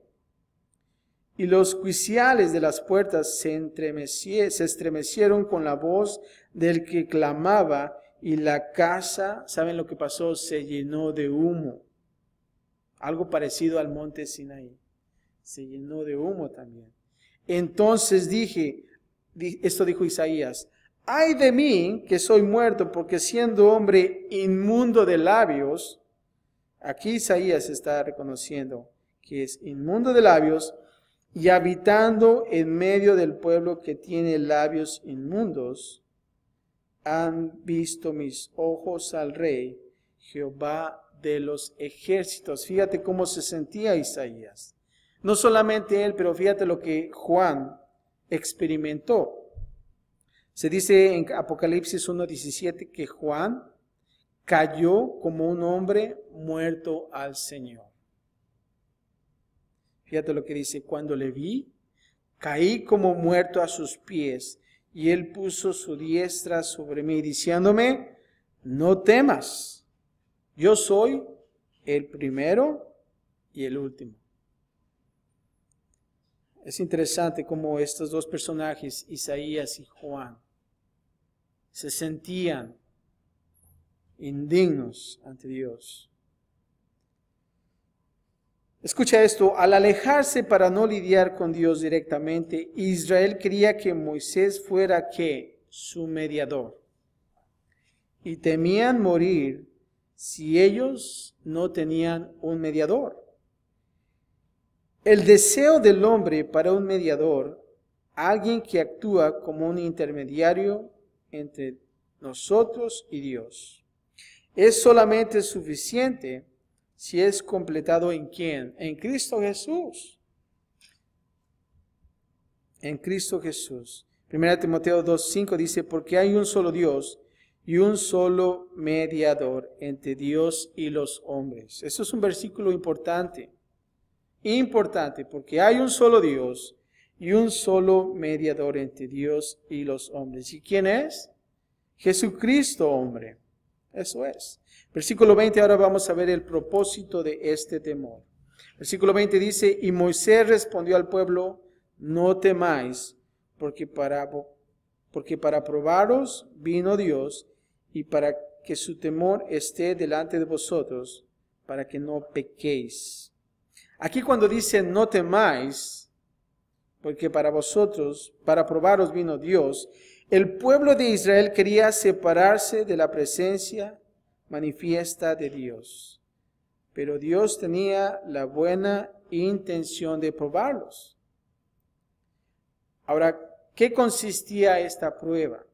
Y los quiciales de las puertas se estremecieron con la voz del que clamaba, y la casa, ¿saben lo que pasó? Se llenó de humo. Algo parecido al monte Sinaí. Se llenó de humo también. Entonces dije, esto dijo Isaías, ay de mí que soy muerto, porque siendo hombre inmundo de labios, aquí Isaías está reconociendo que es inmundo de labios, y habitando en medio del pueblo que tiene labios inmundos, han visto mis ojos al Rey, Jehová de los ejércitos. Fíjate cómo se sentía Isaías. No solamente él, pero fíjate lo que Juan experimentó. Se dice en Apocalipsis 1:17 que Juan cayó como un hombre muerto al Señor. Fíjate lo que dice, cuando le vi, caí como muerto a sus pies, y él puso su diestra sobre mí, diciéndome, no temas, yo soy el primero y el último. Es interesante cómo estos dos personajes, Isaías y Juan, se sentían indignos ante Dios. Escucha esto, al alejarse para no lidiar con Dios directamente, Israel quería que Moisés fuera ¿qué? Su mediador. Y temían morir si ellos no tenían un mediador. El deseo del hombre para un mediador, alguien que actúa como un intermediario entre nosotros y Dios, es solamente suficiente si es completado ¿en quién? En Cristo Jesús. En Cristo Jesús. 1 Timoteo 2:5 dice, porque hay un solo Dios y un solo mediador entre Dios y los hombres. Eso es un versículo importante. Importante, porque hay un solo Dios y un solo mediador entre Dios y los hombres. ¿Y quién es? Jesucristo, hombre. Eso es. Versículo 20, ahora vamos a ver el propósito de este temor. Versículo 20 dice, y Moisés respondió al pueblo, no temáis, porque para probaros vino Dios, y para que su temor esté delante de vosotros, para que no pequéis. Aquí cuando dice no temáis, porque para probaros vino Dios, el pueblo de Israel quería separarse de la presencia manifiesta de Dios. Pero Dios tenía la buena intención de probarlos. Ahora, ¿qué consistía esta prueba?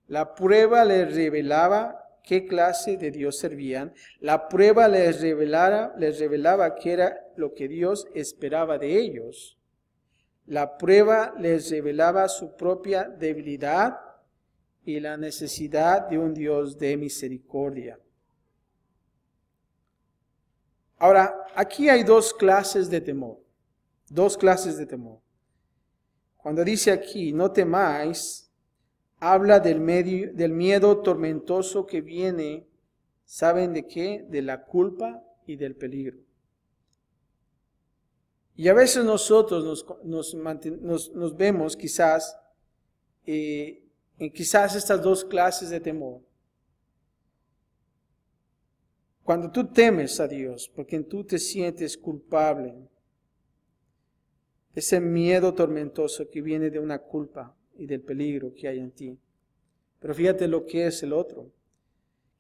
La prueba les revelaba qué clase de Dios servían. La prueba les revelaba qué era lo que Dios esperaba de ellos. La prueba les revelaba su propia debilidad y la necesidad de un Dios de misericordia. Ahora, aquí hay dos clases de temor. Dos clases de temor. Cuando dice aquí, no temáis, habla del miedo tormentoso que viene, ¿saben de qué? De la culpa y del peligro. Y a veces nosotros nos vemos quizás en estas dos clases de temor. Cuando tú temes a Dios, porque tú te sientes culpable, ese miedo tormentoso que viene de una culpa y del peligro que hay en ti. Pero fíjate lo que es el otro.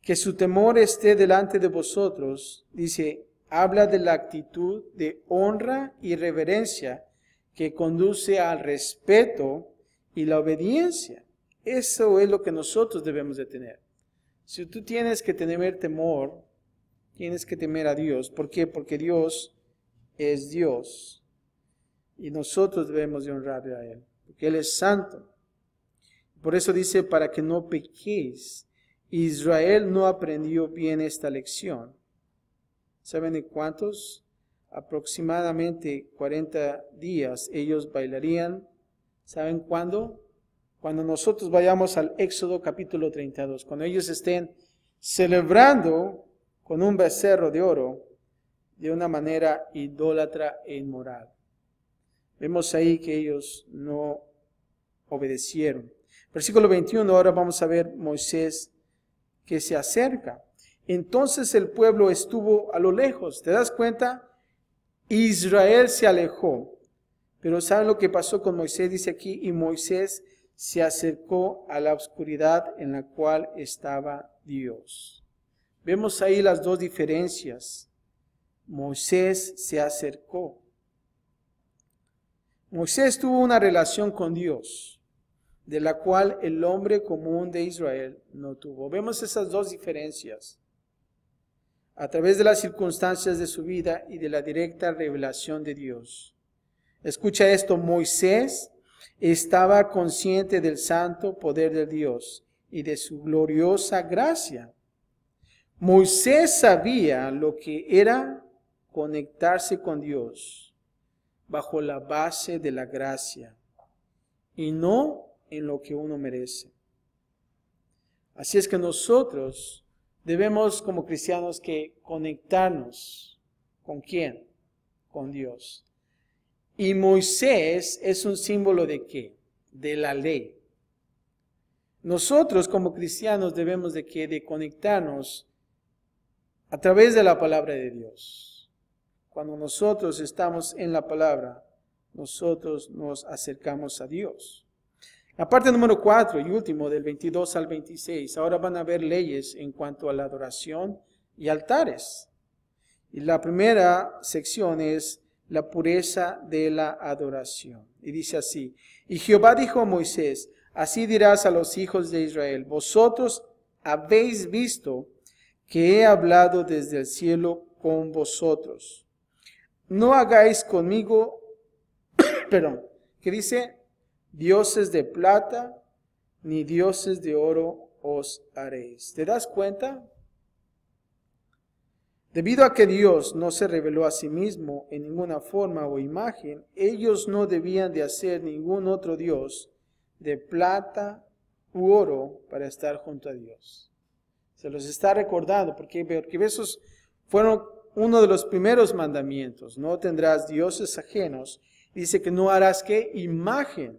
Que su temor esté delante de vosotros, dice, habla de la actitud de honra y reverencia que conduce al respeto y la obediencia. Eso es lo que nosotros debemos de tener. Si tú tienes que tener temor, tienes que temer a Dios. ¿Por qué? Porque Dios es Dios. Y nosotros debemos de honrarle a Él. Porque Él es santo. Por eso dice, para que no pequéis. Israel no aprendió bien esta lección. ¿Saben de cuántos? Aproximadamente 40 días ellos bailarían. ¿Saben cuándo? Cuando nosotros vayamos al Éxodo capítulo 32. Cuando ellos estén celebrando con un becerro de oro de una manera idólatra e inmoral. Vemos ahí que ellos no obedecieron. Versículo 21, ahora vamos a ver Moisés que se acerca. Entonces el pueblo estuvo a lo lejos. ¿Te das cuenta? Israel se alejó. Pero ¿saben lo que pasó con Moisés? Dice aquí, y Moisés se acercó a la oscuridad en la cual estaba Dios. Vemos ahí las dos diferencias. Moisés se acercó. Moisés tuvo una relación con Dios, de la cual el hombre común de Israel no tuvo. Vemos esas dos diferencias a través de las circunstancias de su vida y de la directa revelación de Dios. Escucha esto, Moisés estaba consciente del santo poder de Dios y de su gloriosa gracia. Moisés sabía lo que era conectarse con Dios bajo la base de la gracia y no en lo que uno merece. Así es que nosotros debemos como cristianos que conectarnos. ¿Con quién? Con Dios. Y Moisés es un símbolo ¿de qué? De la ley. Nosotros como cristianos debemos de conectarnos a través de la palabra de Dios. Cuando nosotros estamos en la palabra, nosotros nos acercamos a Dios. La parte número 4 y último, del 22 al 26, ahora van a ver leyes en cuanto a la adoración y altares. Y la primera sección es la pureza de la adoración. Y dice así: y Jehová dijo a Moisés, así dirás a los hijos de Israel, vosotros habéis visto que he hablado desde el cielo con vosotros. No hagáis conmigo, que dice, dioses de plata, ni dioses de oro os haréis. ¿Te das cuenta? Debido a que Dios no se reveló a sí mismo en ninguna forma o imagen, ellos no debían de hacer ningún otro Dios de plata u oro para estar junto a Dios. Se los está recordando porque esos fueron uno de los primeros mandamientos. No tendrás dioses ajenos. Dice que no harás ¿qué? Imagen.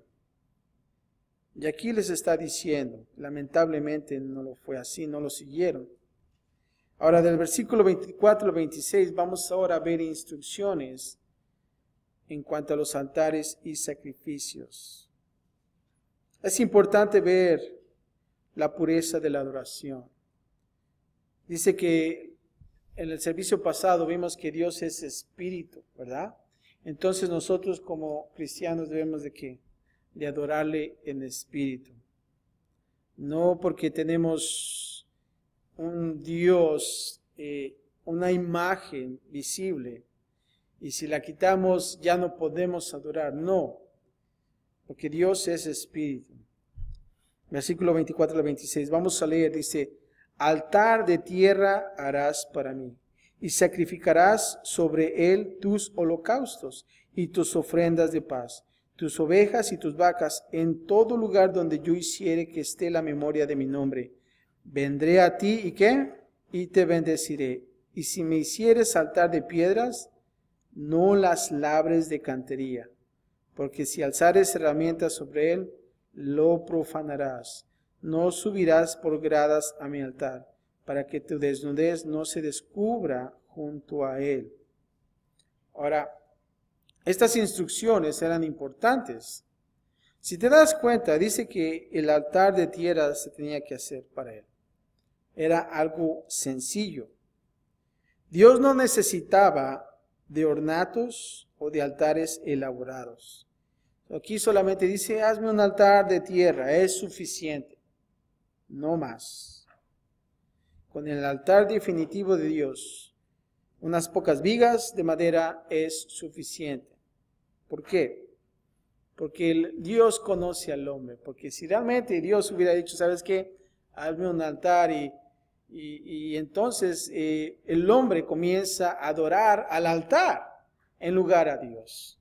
Y aquí les está diciendo, lamentablemente no lo fue así, no lo siguieron. Ahora del versículo 24 al 26 vamos ahora a ver instrucciones en cuanto a los altares y sacrificios. Es importante ver la pureza de la adoración. Dice que en el servicio pasado vimos que Dios es espíritu, ¿verdad? Entonces nosotros como cristianos debemos de ¿qué? De adorarle en espíritu. No porque tenemos un Dios, una imagen visible, y si la quitamos ya no podemos adorar. No, porque Dios es espíritu. Versículo 24 al 26, vamos a leer, dice: altar de tierra harás para mí, y sacrificarás sobre él tus holocaustos y tus ofrendas de paz, tus ovejas y tus vacas, en todo lugar donde yo hiciere que esté la memoria de mi nombre. Vendré a ti, ¿y qué? Y te bendeciré. Y si me hicieres altar de piedras, no las labres de cantería, porque si alzares herramientas sobre él, lo profanarás. No subirás por gradas a mi altar, para que tu desnudez no se descubra junto a él. Ahora, estas instrucciones eran importantes. Si te das cuenta, dice que el altar de tierra se tenía que hacer para él. Era algo sencillo. Dios no necesitaba de ornatos o de altares elaborados. Aquí solamente dice, hazme un altar de tierra, es suficiente, no más. Con el altar definitivo de Dios, unas pocas vigas de madera es suficiente. ¿Por qué? Porque Dios conoce al hombre, porque si realmente Dios hubiera dicho, ¿sabes qué? Hazme un altar y entonces el hombre comienza a adorar al altar en lugar a Dios.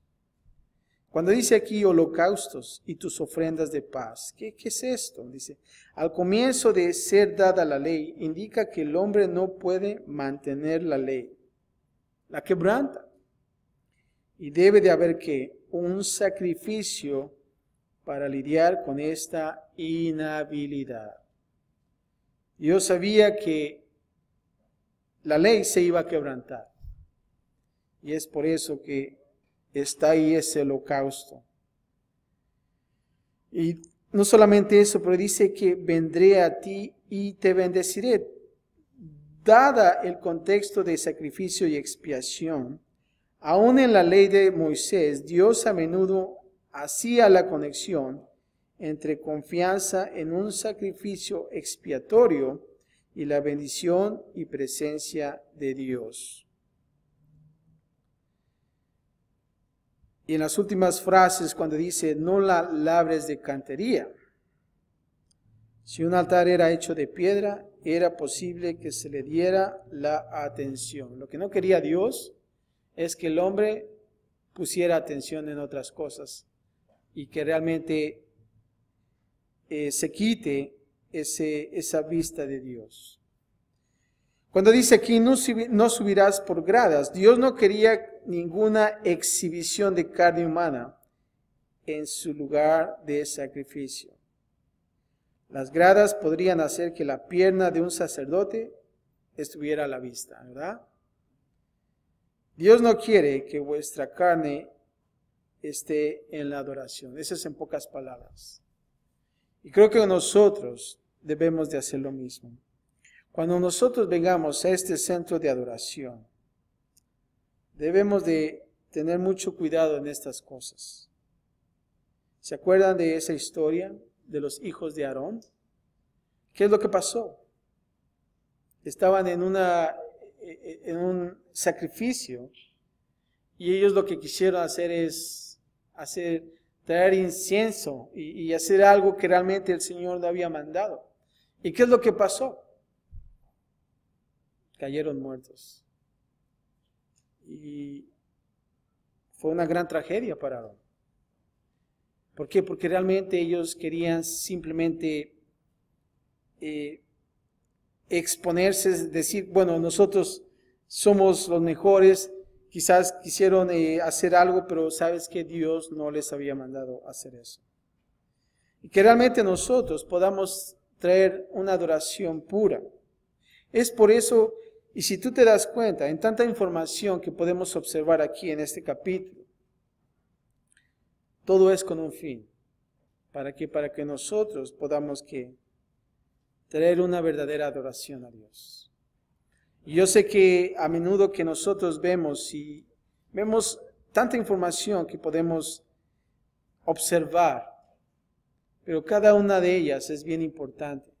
Cuando dice aquí holocaustos y tus ofrendas de paz, ¿qué es esto? Dice, al comienzo de ser dada la ley, indica que el hombre no puede mantener la ley, la quebranta. Y debe de haber que un sacrificio para lidiar con esta inhabilidad. Dios sabía que la ley se iba a quebrantar. Y es por eso que está ahí ese holocausto. Y no solamente eso, pero dice que vendré a ti y te bendeciré. Dada el contexto de sacrificio y expiación, aún en la ley de Moisés, Dios a menudo hacía la conexión entre confianza en un sacrificio expiatorio y la bendición y presencia de Dios. Y en las últimas frases, cuando dice, no la labres de cantería. Si un altar era hecho de piedra, era posible que se le diera la atención. Lo que no quería Dios es que el hombre pusiera atención en otras cosas y que realmente se quite esa vista de Dios. Cuando dice aquí, no subirás por gradas, Dios no quería ninguna exhibición de carne humana en su lugar de sacrificio. Las gradas podrían hacer que la pierna de un sacerdote estuviera a la vista, ¿verdad? Dios no quiere que vuestra carne esté en la adoración. Eso es en pocas palabras. Y creo que nosotros debemos de hacer lo mismo. Cuando nosotros vengamos a este centro de adoración, debemos de tener mucho cuidado en estas cosas. ¿Se acuerdan de esa historia de los hijos de Aarón? ¿Qué es lo que pasó? Estaban en un sacrificio y ellos lo que quisieron hacer es traer incienso y hacer algo que realmente el Señor no había mandado. ¿Y qué es lo que pasó? Cayeron muertos. Y fue una gran tragedia para Aarón. ¿Por qué? Porque realmente ellos querían simplemente exponerse, decir, bueno, nosotros somos los mejores. Quizás quisieron hacer algo, pero sabes que Dios no les había mandado hacer eso. Y que realmente nosotros podamos traer una adoración pura. Es por eso, y si tú te das cuenta, en tanta información que podemos observar aquí en este capítulo, todo es con un fin. ¿Para qué? Para que nosotros podamos traer una verdadera adoración a Dios. Y yo sé que a menudo que nosotros vemos tanta información que podemos observar, pero cada una de ellas es bien importante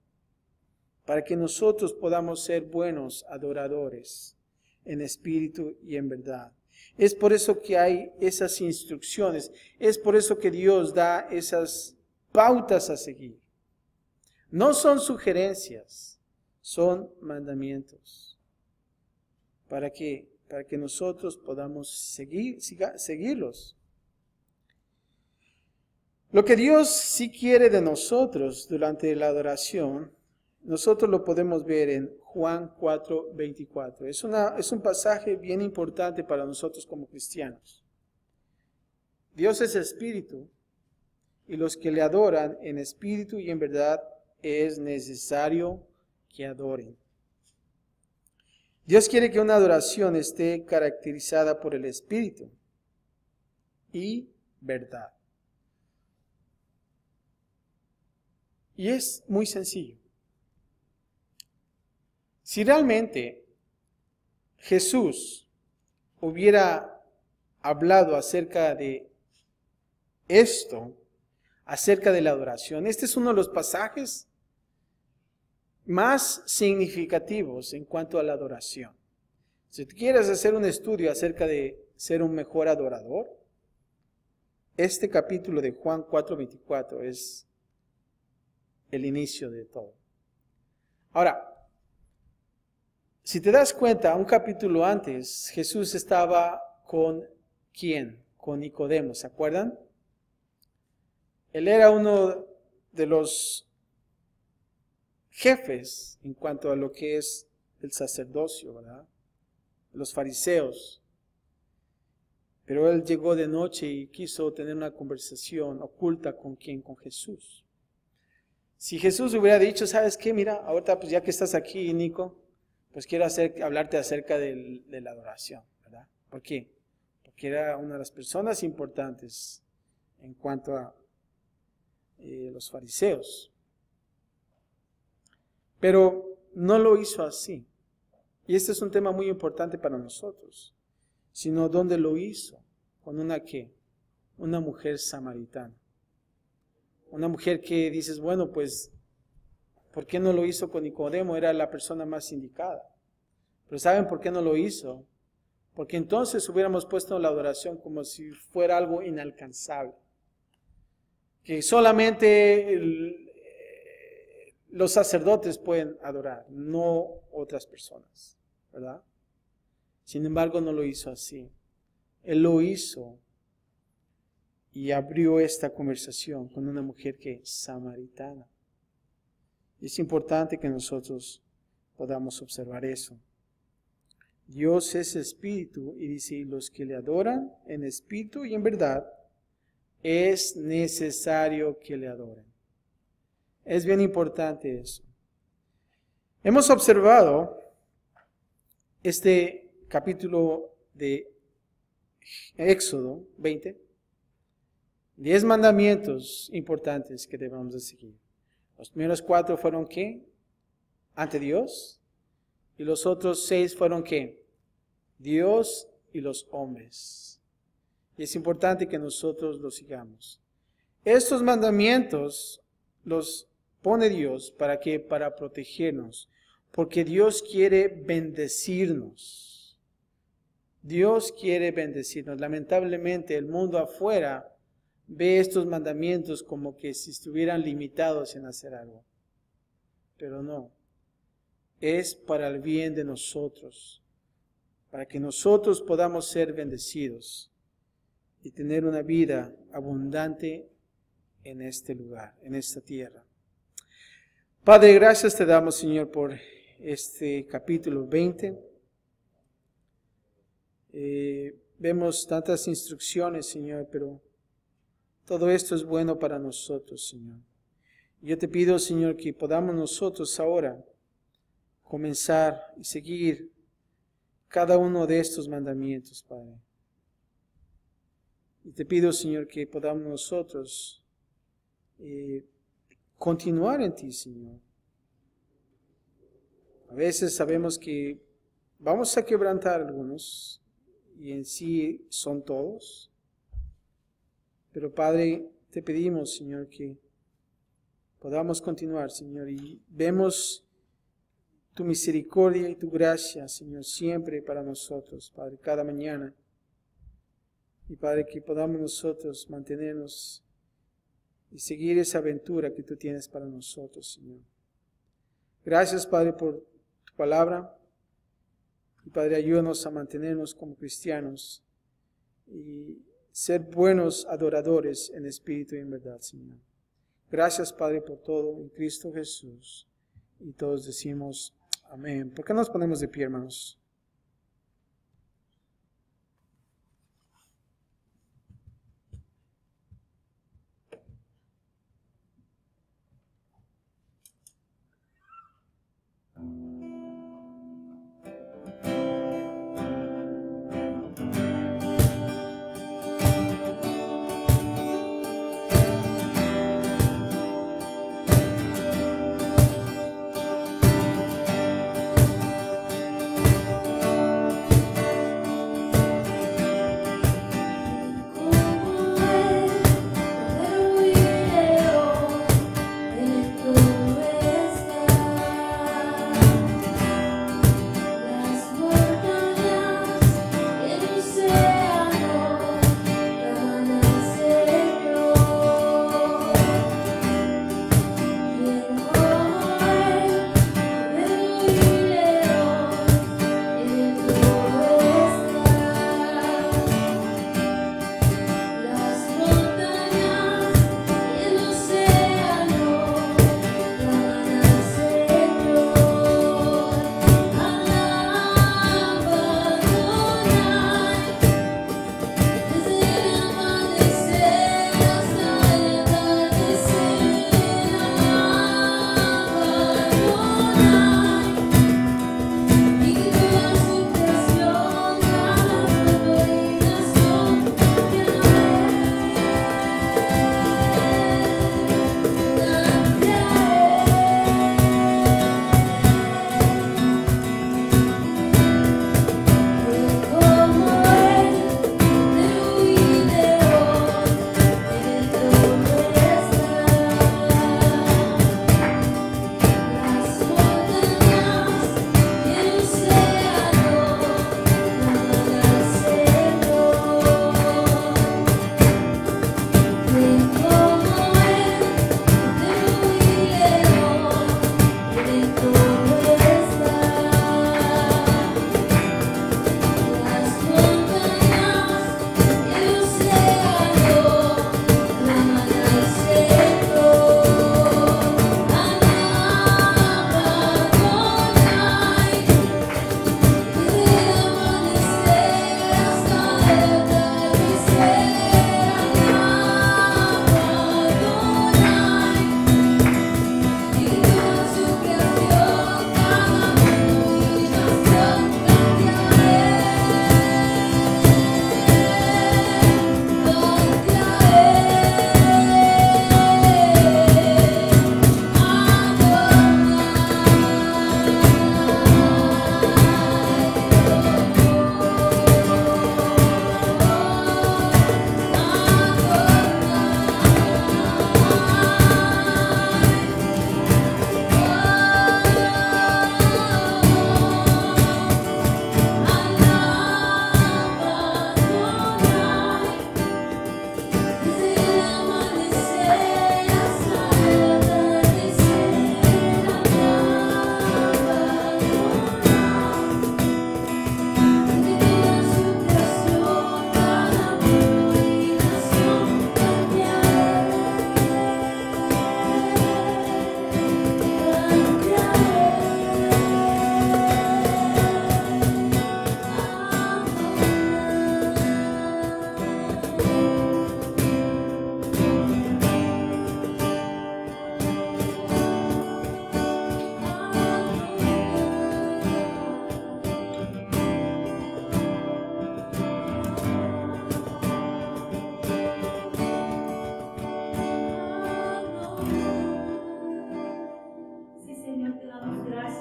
para que nosotros podamos ser buenos adoradores en espíritu y en verdad. Es por eso que hay esas instrucciones, es por eso que Dios da esas pautas a seguir. No son sugerencias, son mandamientos. ¿Para qué? Para que nosotros podamos seguirlos. Lo que Dios sí quiere de nosotros durante la adoración, nosotros lo podemos ver en Juan 4:24. Es un pasaje bien importante para nosotros como cristianos. Dios es espíritu, y los que le adoran en espíritu y en verdad es necesario que adoren. Dios quiere que una adoración esté caracterizada por el espíritu y verdad. Y es muy sencillo. Si realmente Jesús hubiera hablado acerca de esto, acerca de la adoración, este es uno de los pasajes más significativos en cuanto a la adoración. Si tú quieres hacer un estudio acerca de ser un mejor adorador, este capítulo de Juan 4:24 es el inicio de todo. Ahora, si te das cuenta, un capítulo antes, Jesús estaba con ¿quién? Con Nicodemo, ¿se acuerdan? Él era uno de los jefes en cuanto a lo que es el sacerdocio, ¿verdad? Los fariseos. Pero él llegó de noche y quiso tener una conversación oculta ¿con quién? Con Jesús. Si Jesús hubiera dicho, ¿sabes qué? Mira, ahorita pues ya que estás aquí, Nico, pues quiero hablarte acerca de la adoración, ¿verdad? ¿Por qué? Porque era una de las personas importantes en cuanto a los fariseos. Pero no lo hizo así. Y este es un tema muy importante para nosotros. Sino ¿dónde lo hizo? Con una mujer samaritana. Una mujer que dices, bueno, pues, ¿por qué no lo hizo con Nicodemo? Era la persona más indicada. Pero ¿saben por qué no lo hizo? Porque entonces hubiéramos puesto la adoración como si fuera algo inalcanzable. Que solamente los sacerdotes pueden adorar, no otras personas, ¿verdad? Sin embargo, no lo hizo así. Él lo hizo y abrió esta conversación con una mujer que es samaritana. Es importante que nosotros podamos observar eso. Dios es espíritu y dice, y los que le adoran en espíritu y en verdad, es necesario que le adoren. Es bien importante eso. Hemos observado este capítulo de Éxodo 20, 10 mandamientos importantes que debemos de seguir. Los primeros 4 fueron ¿qué? Ante Dios. Y los otros 6 fueron ¿qué? Dios y los hombres. Y es importante que nosotros los sigamos. Estos mandamientos los pone Dios para ¿qué? Para protegernos. Porque Dios quiere bendecirnos. Dios quiere bendecirnos. Lamentablemente el mundo afuera ve estos mandamientos como que si estuvieran limitados en hacer algo. Pero no. Es para el bien de nosotros. Para que nosotros podamos ser bendecidos y tener una vida abundante en este lugar, en esta tierra. Padre, gracias te damos, Señor, por este capítulo 20. Vemos tantas instrucciones, Señor, pero todo esto es bueno para nosotros, Señor. Yo te pido, Señor, que podamos nosotros ahora comenzar y seguir cada uno de estos mandamientos, Padre. Y te pido, Señor, que podamos nosotros continuar en ti, Señor. A veces sabemos que vamos a quebrantar algunos, y en sí son todos. Pero Padre, te pedimos, Señor, que podamos continuar, Señor, y vemos tu misericordia y tu gracia, Señor, siempre para nosotros, Padre, cada mañana. Y Padre, que podamos nosotros mantenernos y seguir esa aventura que tú tienes para nosotros, Señor. Gracias, Padre, por tu palabra. Y Padre, ayúdanos a mantenernos como cristianos y ser buenos adoradores en espíritu y en verdad, Señor. Gracias, Padre, por todo en Cristo Jesús. Y todos decimos amén. ¿Por qué nos ponemos de pie, hermanos?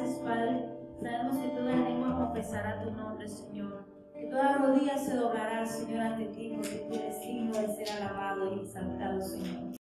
gracias, Padre. Sabemos que toda lengua confesará tu nombre, Señor. Que toda rodilla se doblará, Señor, ante ti, porque tú eres digno de ser alabado y exaltado, Señor.